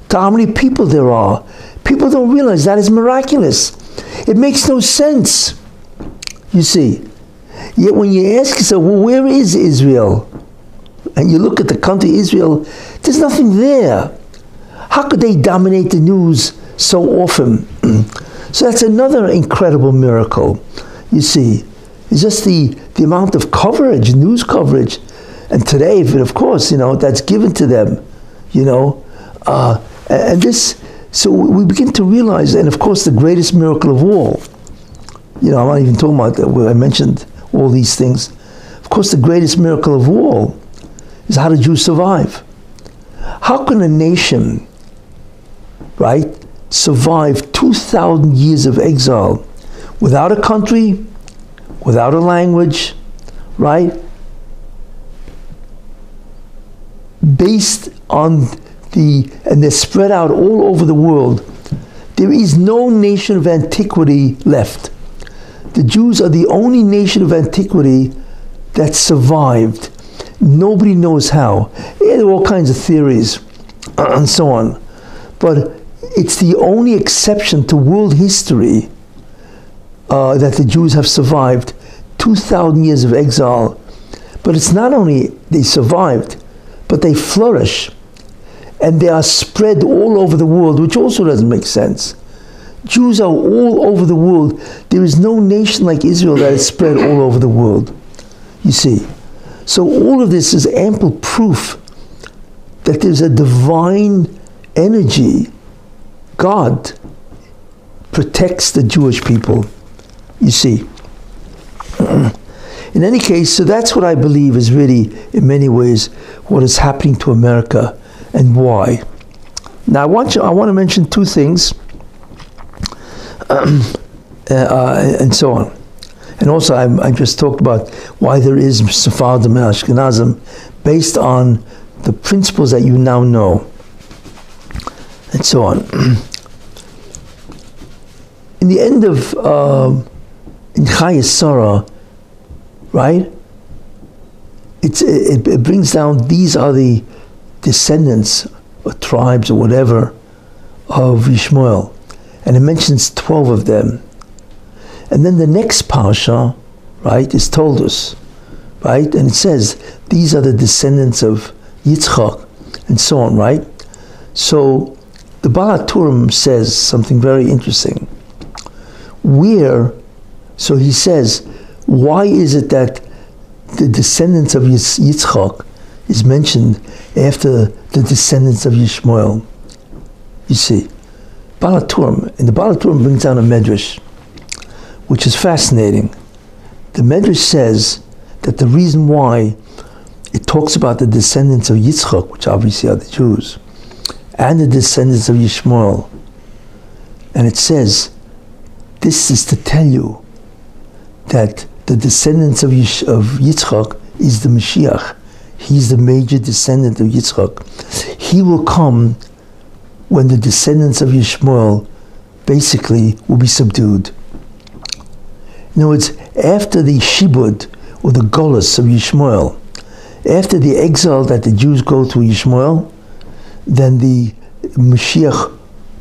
to how many people there are. People don't realize that is miraculous. It makes no sense, you see. Yet when you ask yourself, well, where is Israel? And you look at the country Israel, there's nothing there. How could they dominate the news so often? So that's another incredible miracle, you see. It's just the amount of coverage, news coverage. And today, of course, that's given to them, and this, so we begin to realize, and of course the greatest miracle of all, I'm not even talking about that, where I mentioned all these things. Of course, the greatest miracle of all is how the Jews survive. How can a nation, right, survive 2,000 years of exile without a country, without a language, right? Based on and they're spread out all over the world. There is no nation of antiquity left. The Jews are the only nation of antiquity that survived. Nobody knows how. Yeah, there are all kinds of theories and so on. But it's the only exception to world history that the Jews have survived 2,000 years of exile. But it's not only they survived, but they flourish. And they are spread all over the world, which also doesn't make sense. Jews are all over the world. There is no nation like Israel that is spread all over the world, you see. So all of this is ample proof that there's a divine energy. God protects the Jewish people, you see. In any case, so that's what I believe is really, in many ways, what is happening to America and why. Now, I want to mention two things, and so on. And also, I just talked about why there is Sephardim and Ashkenazim based on the principles that you now know, and so on. In the end of in Chayei Sarah, right? It brings down, these are the descendants or tribes or whatever of Yishmael, and it mentions 12 of them. And then the next parsha, right, is told us, right? And it says, these are the descendants of Yitzchak, and so on, right? So the Baal HaTurim says something very interesting. So he says, why is it that the descendants of Yitzchak is mentioned after the descendants of Yishmael? You see, Baal HaTurim, and the Baal HaTurim brings down a medrash, which is fascinating. The Medrash says that the reason why it talks about the descendants of Yitzchak, which obviously are the Jews, and the descendants of Yishmael, and it says, this is to tell you that the descendants of Yitzchak is the Mashiach. He's the major descendant of Yitzchak. He will come when the descendants of Yishmael basically will be subdued. In other words, after the Shibud, or the Golus of Yishmael, after the exile that the Jews go through Yishmael, then the Mashiach,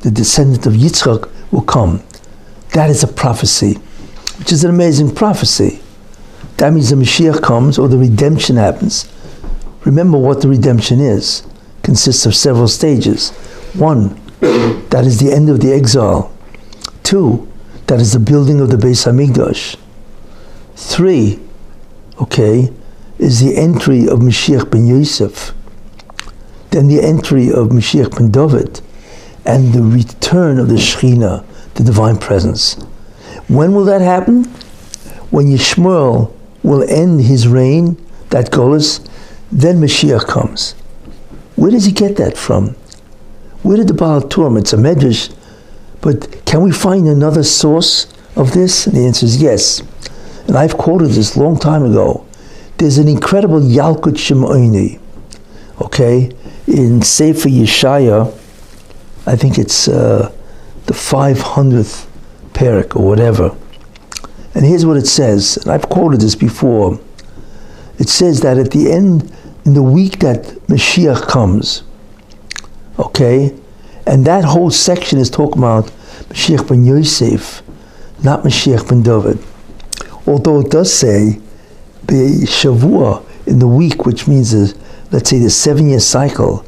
the descendant of Yitzchak, will come. That is a prophecy, which is an amazing prophecy. That means the Mashiach comes, or the redemption happens. Remember what the redemption is. It consists of several stages. 1, that is the end of the exile. 2, that is the building of the Beis Hamikdash. 3, is the entry of Mashiach ben Yosef. Then the entry of Mashiach ben David, and the return of the Shekhinah, the divine presence. When will that happen? When Yishmael will end his reign, that Golus, then Mashiach comes. Where does he get that from? Where did the Baal Turim? It's a Medrash, but can we find another source of this? And the answer is yes. And I've quoted this a long time ago. There's an incredible Yalkut Shimoni, in Sefer Yeshaya. I think it's the 500th parak or whatever. And here's what it says, and I've quoted this before. It says that at the end, in the week that Mashiach comes, and that whole section is talking about Mashiach ben Yosef, not Mashiach ben David. Although it does say, the Shavua, in the week, which means, let's say the 7-year cycle,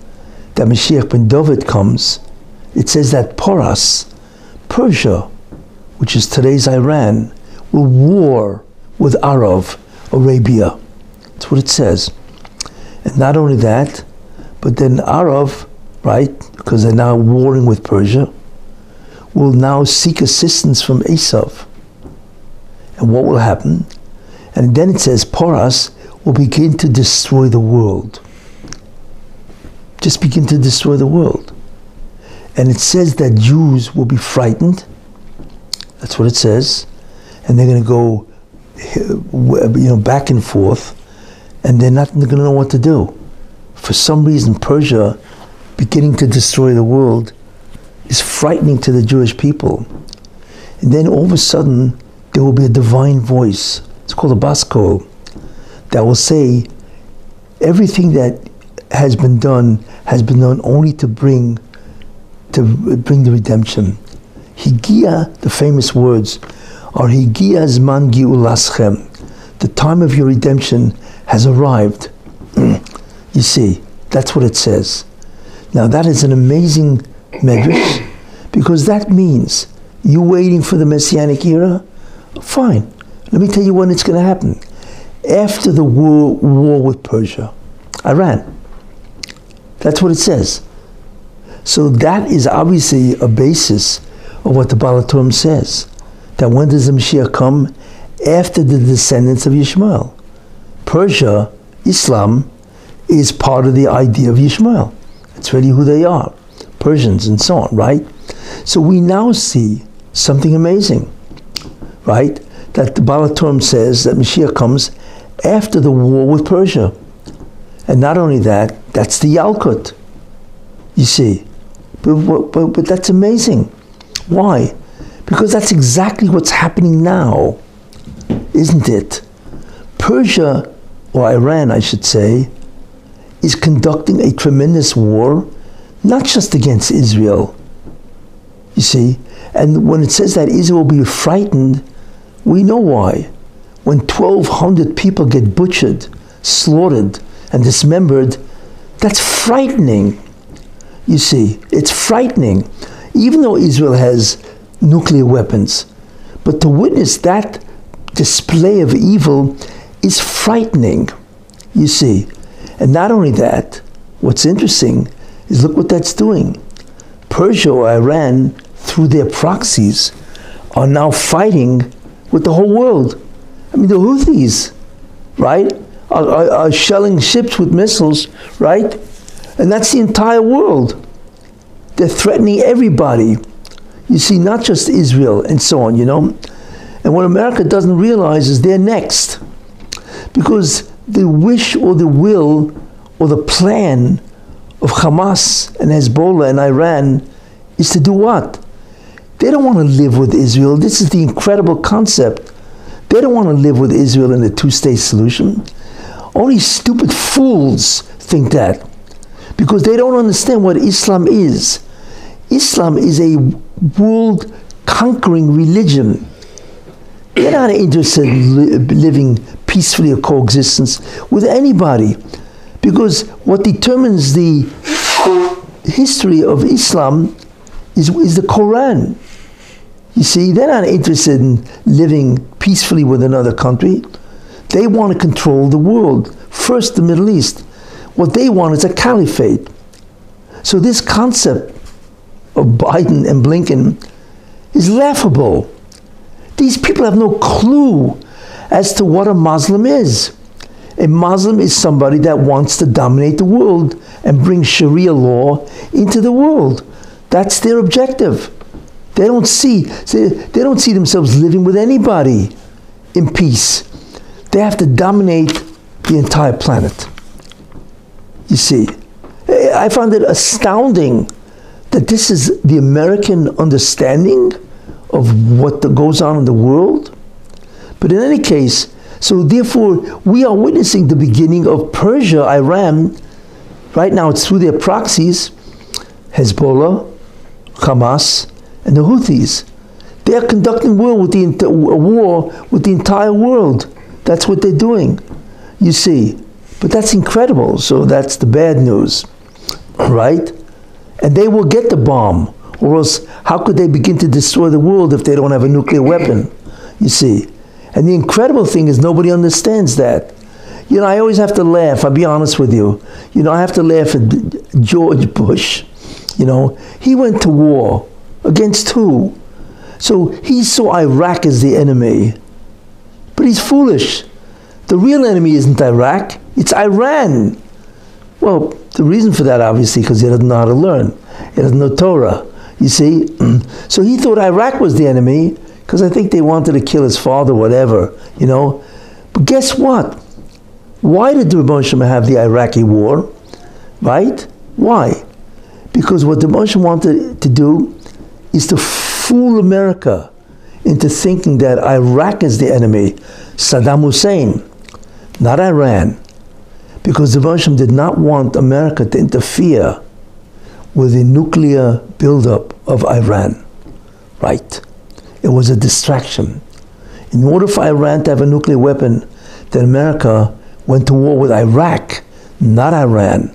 that Mashiach ben David comes, it says that Poras, Persia, which is today's Iran, will war with Arabia. That's what it says. And not only that, but then Arab, because they're now warring with Persia, will now seek assistance from Esav. And what will happen? And then it says Poras will begin to destroy the world. Just begin to destroy the world. And it says that Jews will be frightened. That's what it says. And they're going to go back and forth, and they're not going to know what to do. For some reason, Persia beginning to destroy the world is frightening to the Jewish people. And then all of a sudden, there will be a divine voice. It's called a baskol, that will say, everything that has been done only to bring the redemption. Higia, the famous words, are Higia Zman Gi'ulaschem. The time of your redemption has arrived. You see, that's what it says. Now that is an amazing medrash, because that means you waiting for the Messianic era? Fine. Let me tell you when it's going to happen. After the war with Persia, Iran. That's what it says. So that is obviously a basis of what the Baal Turim says. That when does the Mashiach come? After the descendants of Yishmael. Persia, Islam, is part of the idea of Yishmael. It's really who they are. Persians and so on, right? So we now see something amazing, right? That the Baal Turim says that Mashiach comes after the war with Persia. And not only that, that's the Yalkut, you see. But that's amazing. Why? Because that's exactly what's happening now, isn't it? Persia, or Iran, I should say, is conducting a tremendous war, not just against Israel, you see. And when it says that Israel will be frightened, we know why. When 1,200 people get butchered, slaughtered, and dismembered, that's frightening. You see, it's frightening. Even though Israel has nuclear weapons, but to witness that display of evil is frightening, you see. And not only that, what's interesting is look what that's doing. Persia or Iran, through their proxies, are now fighting with the whole world. I mean, the Houthis, right, are shelling ships with missiles, right? And that's the entire world. They're threatening everybody. You see, not just Israel and so on, And what America doesn't realize is they're next. Because the wish or the will or the plan of Hamas and Hezbollah and Iran is to do what? They don't want to live with Israel. This is the incredible concept. They don't want to live with Israel in a two-state solution. Only stupid fools think that, because they don't understand what Islam is. Islam is a world-conquering religion. They're not interested in living peacefully or coexistence with anybody, because what determines the history of Islam is the Quran. You see, they're not interested in living peacefully with another country. They want to control the world. First, the Middle East. What they want is a caliphate. So this concept of Biden and Blinken is laughable. These people have no clue as to what a Muslim is. A Muslim is somebody that wants to dominate the world and bring Sharia law into the world. That's their objective. They don't see themselves living with anybody in peace. They have to dominate the entire planet. You see, I found it astounding that this is the American understanding of what goes on in the world. But in any case, so therefore, we are witnessing the beginning of Persia, Iran. Right now, it's through their proxies, Hezbollah, Hamas, and the Houthis. They are conducting war with the entire world. That's what they're doing, you see. But that's incredible, so that's the bad news, right? And they will get the bomb, or else how could they begin to destroy the world if they don't have a nuclear weapon, you see? And the incredible thing is nobody understands that. I always have to laugh, I'll be honest with you. I have to laugh at George Bush. He went to war. Against who? So he saw Iraq as the enemy. But he's foolish. The real enemy isn't Iraq, it's Iran. Well, the reason for that, obviously, because he doesn't know how to learn. He doesn't know Torah, you see. So he thought Iraq was the enemy, because I think they wanted to kill his father, whatever, But guess what? Why did Rabbi Moshe have the Iraqi war? Right? Why? Because what Rabbi Moshe wanted to do is to fool America into thinking that Iraq is the enemy, Saddam Hussein, not Iran. Because the Moshe did not want America to interfere with the nuclear buildup of Iran, right? It was a distraction. In order for Iran to have a nuclear weapon, then America went to war with Iraq, not Iran.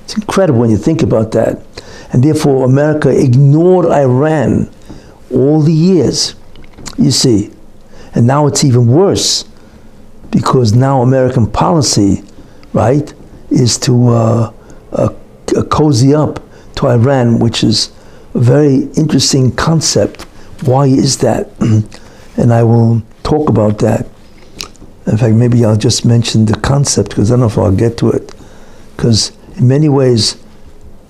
It's incredible when you think about that. And therefore, America ignored Iran all the years, you see. And now it's even worse, because now American policy, right, is to cozy up to Iran, which is a very interesting concept. Why is that? And I will talk about that. In fact, maybe I'll just mention the concept, because I don't know if I'll get to it. Because in many ways,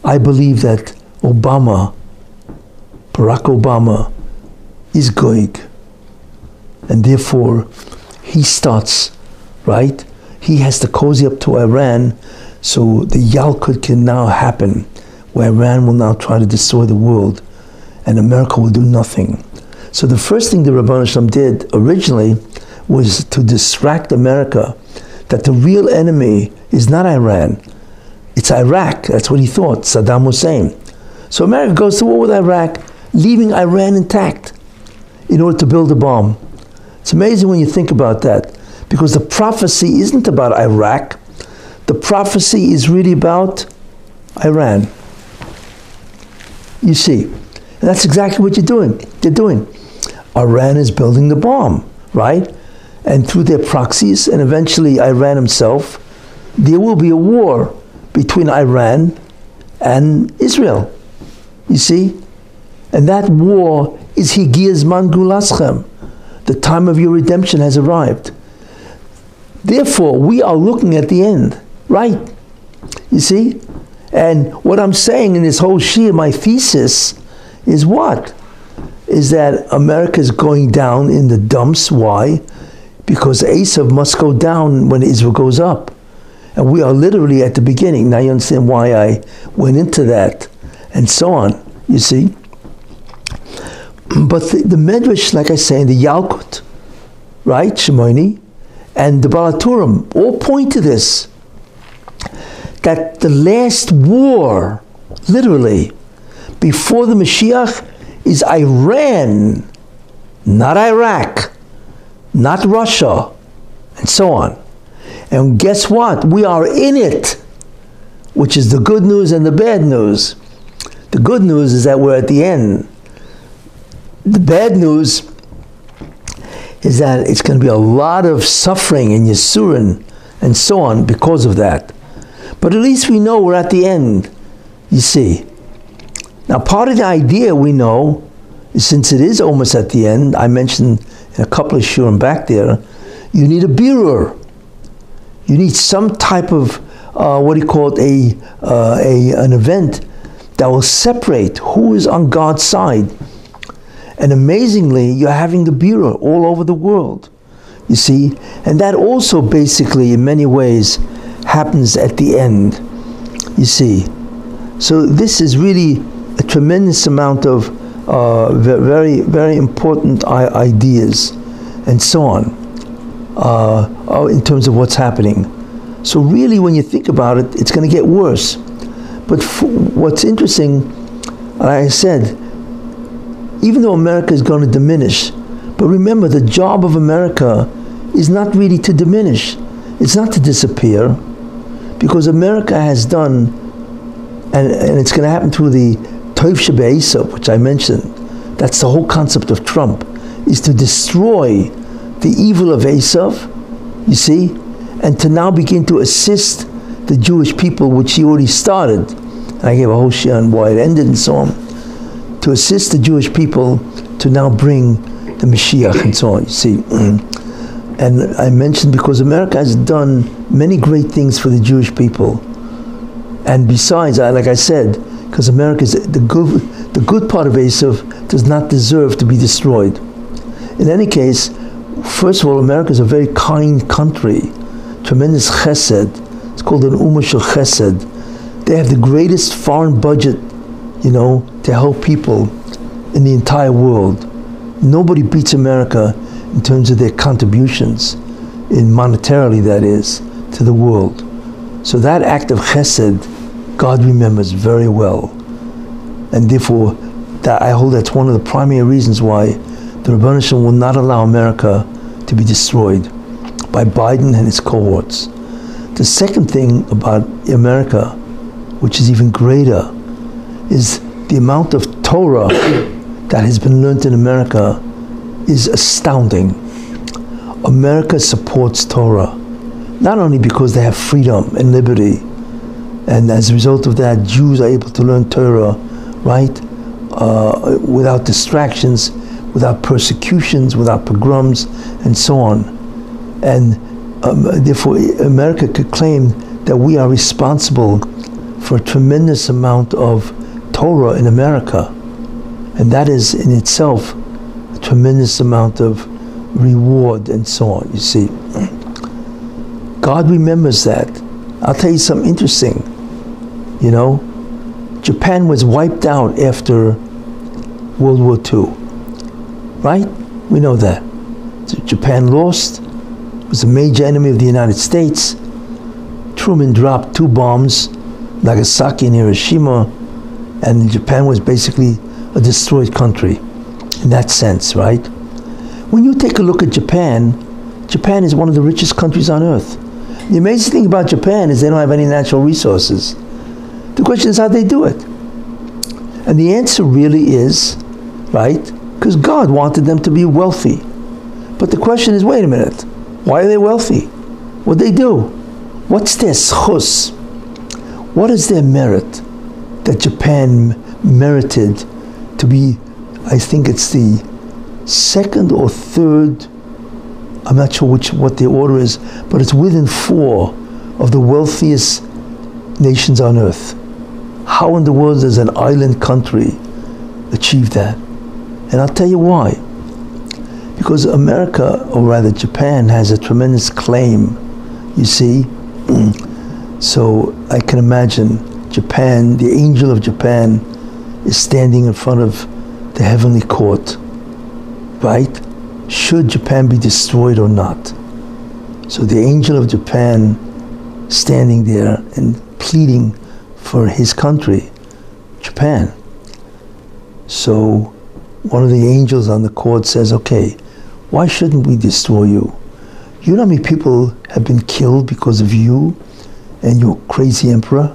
I believe that Barack Obama, is Goig. And therefore, he starts, right? He has to cozy up to Iran, so the Yalkut can now happen, where Iran will now try to destroy the world, and America will do nothing. So the first thing the Rabban Shalom did originally was to distract America that the real enemy is not Iran, it's Iraq. That's what he thought, Saddam Hussein. So America goes to war with Iraq, leaving Iran intact in order to build a bomb. It's amazing when you think about that, because the prophecy isn't about Iraq. The prophecy is really about Iran. You see, and that's exactly what they're doing. Iran is building the bomb, right? And through their proxies, and eventually Iran himself, there will be a war between Iran and Israel. You see? And that war is Higiaz Man Gulaschem. The time of your redemption has arrived. Therefore, we are looking at the end, right? You see? And what I'm saying in this whole shir, my thesis, is what? Is that America is going down in the dumps. Why? Because Esav must go down when Israel goes up. And we are literally at the beginning. Now you understand why I went into that, and so on, you see? But the Medrash, like I say, the Yalkut, right, Shimoni, and the Balaturim, all point to this, that the last war, literally, before the Mashiach, is Iran, not Iraq, not Russia, and so on. And guess what? We are in it, which is the good news and the bad news. The good news is that we're at the end. The bad news is that it's going to be a lot of suffering and Yisurin and so on because of that. But at least we know we're at the end, you see. Now, part of the idea we know, since it is almost at the end, I mentioned in a couple of shurim back there, you need a birur. You need some type of, an event that will separate who is on God's side. And amazingly, you're having the birur all over the world, you see. And that also basically, in many ways, happens at the end, you see. So this is really a tremendous amount of very, very important ideas and so on in terms of what's happening. So really, when you think about it, it's going to get worse. But what's interesting, like I said, even though America is going to diminish, but remember, the job of America is not really to diminish. It's not to disappear, because America has done, and it's going to happen through the Tov Shebe'esav, which I mentioned. That's the whole concept of Trump, is to destroy the evil of Esav, you see, and to now begin to assist the Jewish people, which he already started. And I gave a whole share on why it ended and so on. To assist the Jewish people to now bring the Mashiach and so on, you see. And I mentioned because America has done many great things for the Jewish people. And besides, like I said, because America is the good part of Esav does not deserve to be destroyed. In any case, first of all, America is a very kind country, tremendous chesed. It's called an Ummah shel Chesed. They have the greatest foreign budget, you know, to help people in the entire world. Nobody beats America in terms of their contributions, in monetarily that is, to the world. So that act of chesed, God remembers very well. And therefore, I hold that's one of the primary reasons why the Rebbeinu Shalom will not allow America to be destroyed by Biden and his cohorts. The second thing about America, which is even greater, is the amount of Torah that has been learned in America is astounding. America supports Torah, not only because they have freedom and liberty, and as a result of that, Jews are able to learn Torah, right, without distractions, without persecutions, without pogroms, and so on. And therefore, America could claim that we are responsible for a tremendous amount of Torah in America. And that is in itself a tremendous amount of reward and so on, you see. God remembers that. I'll tell you something interesting. You know, Japan was wiped out after World War II, right? We know that. So Japan lost, was a major enemy of the United States. Truman dropped 2 bombs, Nagasaki and Hiroshima, and Japan was basically a destroyed country in that sense, right? When you take a look at Japan, Japan is one of the richest countries on earth. The amazing thing about Japan is they don't have any natural resources. The question is how they do it. And the answer really is, right, because God wanted them to be wealthy. But the question is, wait a minute, why are they wealthy? What do they do? What's their schus? What is their merit that Japan merited to be, I think it's the second or third, I'm not sure what the order is, but it's within 4 of the wealthiest nations on earth. How in the world does an island country achieve that? And I'll tell you why. Because America, or rather Japan, has a tremendous claim, you see. So I can imagine Japan, the angel of Japan, is standing in front of the heavenly court, right? Should Japan be destroyed or not? So the angel of Japan standing there and pleading for his country, Japan. So one of the angels on the court says, okay, why shouldn't we destroy you? You know how many people have been killed because of you and your crazy emperor?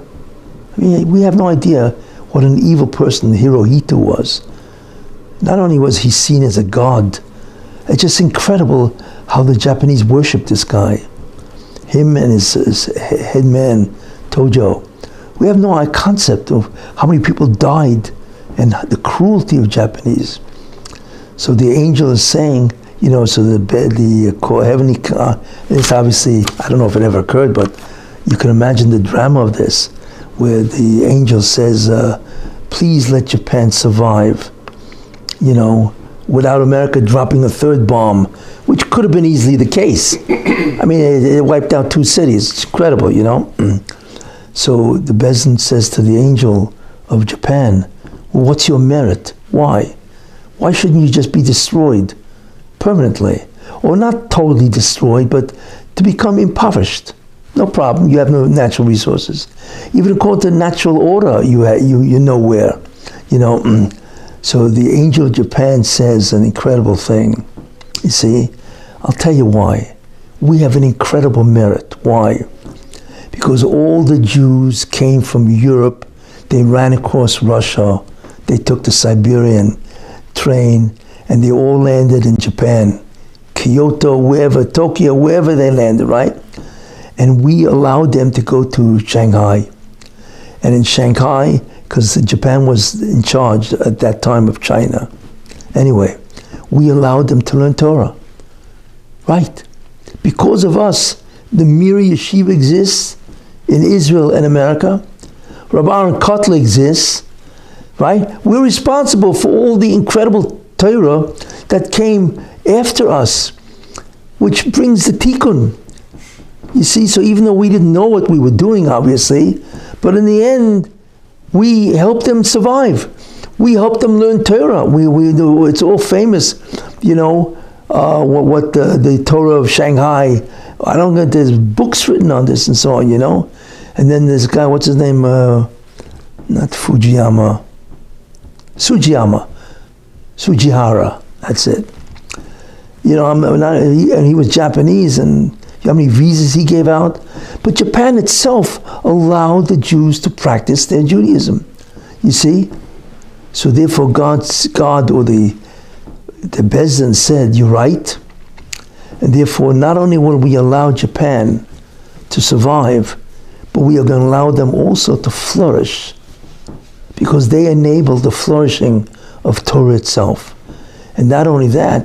I mean, we have no idea what an evil person Hirohito was. Not only was he seen as a god, it's just incredible how the Japanese worship this guy. Him and his head man, Tojo. We have no concept of how many people died and the cruelty of Japanese. So the angel is saying, you know, so the heavenly, this obviously, I don't know if it ever occurred, but you can imagine the drama of this, where the angel says, please let Japan survive, you know, without America dropping a 3rd bomb, which could have been easily the case. I mean, it wiped out 2 cities. It's incredible, you know. So the Bezdin says to the angel of Japan, well, what's your merit? Why? Why shouldn't you just be destroyed permanently? Or not totally destroyed, but to become impoverished. No problem, you have no natural resources. Even according to natural order, you're nowhere, you know. So the angel of Japan says an incredible thing. You see, I'll tell you why. We have an incredible merit. Why? Because all the Jews came from Europe, they ran across Russia, they took the Siberian train, and they all landed in Japan. Kyoto, wherever, Tokyo, wherever they landed, right? And we allowed them to go to Shanghai. And in Shanghai, because Japan was in charge at that time of China. Anyway, we allowed them to learn Torah. Right. Because of us, the Miri Yeshiva exists in Israel and America. Rabbi Aaron Kotler exists. Right? We're responsible for all the incredible Torah that came after us, which brings the tikkun. You see, so even though we didn't know what we were doing, obviously, but in the end, we helped them survive. We helped them learn Torah. It's all famous, you know, what the Torah of Shanghai. I don't know, there's books written on this and so on, you know. And then this guy, what's his name? Not Fujiyama. Sujihara. That's it. You know, and he was Japanese, and how many visas he gave out. But Japan itself allowed the Jews to practice their Judaism. You see? So therefore God or the Bezdin said, you're right. And therefore not only will we allow Japan to survive, but we are going to allow them also to flourish, because they enable the flourishing of Torah itself. And not only that,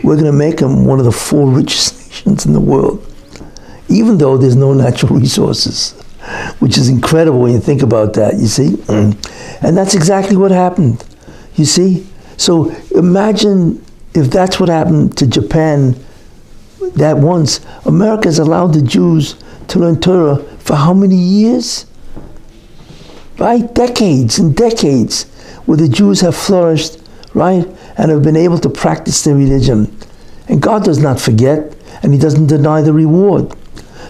we're going to make them one of the 4 richest nations in the world, even though there's no natural resources, which is incredible when you think about that, you see? And that's exactly what happened, you see? So imagine if that's what happened to Japan, that once America has allowed the Jews to learn Torah for how many years? Right? Decades and decades, where the Jews have flourished, right? And have been able to practice their religion. And God does not forget, and He doesn't deny the reward.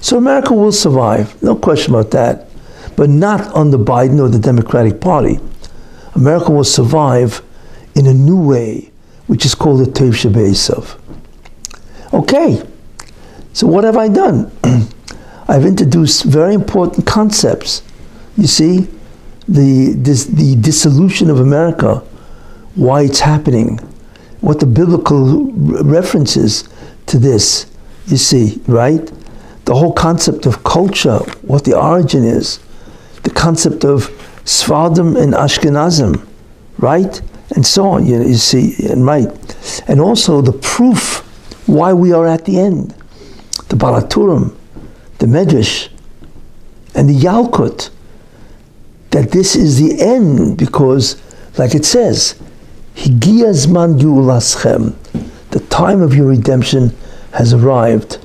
So America will survive, no question about that, but not under Biden or the Democratic Party. America will survive in a new way, which is called the Tov Shebe'esav. Okay, so what have I done? I've introduced very important concepts. You see, the dissolution of America, why it's happening, what the biblical references to this, you see, right? The whole concept of culture, what the origin is, the concept of Fordham and Ashkenazim, right? And so on, you see, and right. And also the proof why we are at the end. The Balaturim, the Medrash, and the Yalkut, that this is the end, because, like it says, Higia Zman Geulaschem, the time of your redemption has arrived.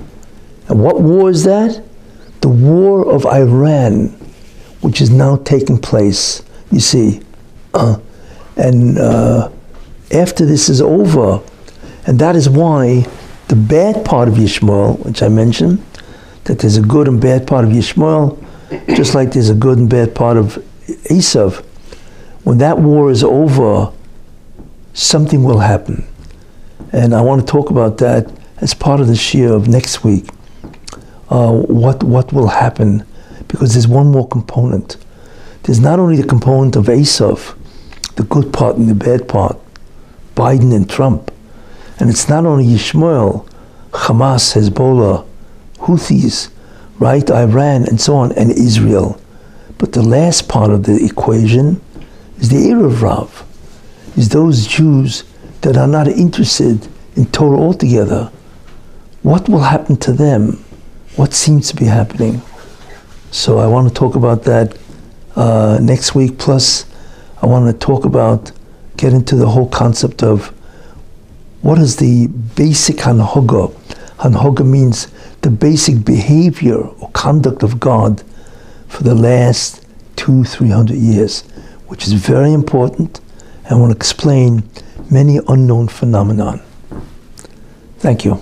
And what war is that? The war of Iran, which is now taking place, you see. After this is over, and that is why the bad part of Yishmael, which I mentioned, that there's a good and bad part of Yishmael, just like there's a good and bad part of Esav, when that war is over, something will happen. And I want to talk about that as part of the Shir of next week. What will happen, because there's one more component. There's not only the component of Esav, the good part and the bad part, Biden and Trump, and it's not only Yishmael, Hamas, Hezbollah, Houthis, right, Iran, and so on, and Israel. But the last part of the equation is the Erev Rav, is those Jews that are not interested in Torah altogether. What will happen to them? What seems to be happening? So I want to talk about that next week. Plus, I want to get into the whole concept of what is the basic hanhoga. Hanhoga means the basic behavior or conduct of God for the last 200-300 years, which is very important. I want to explain many unknown phenomena. Thank you.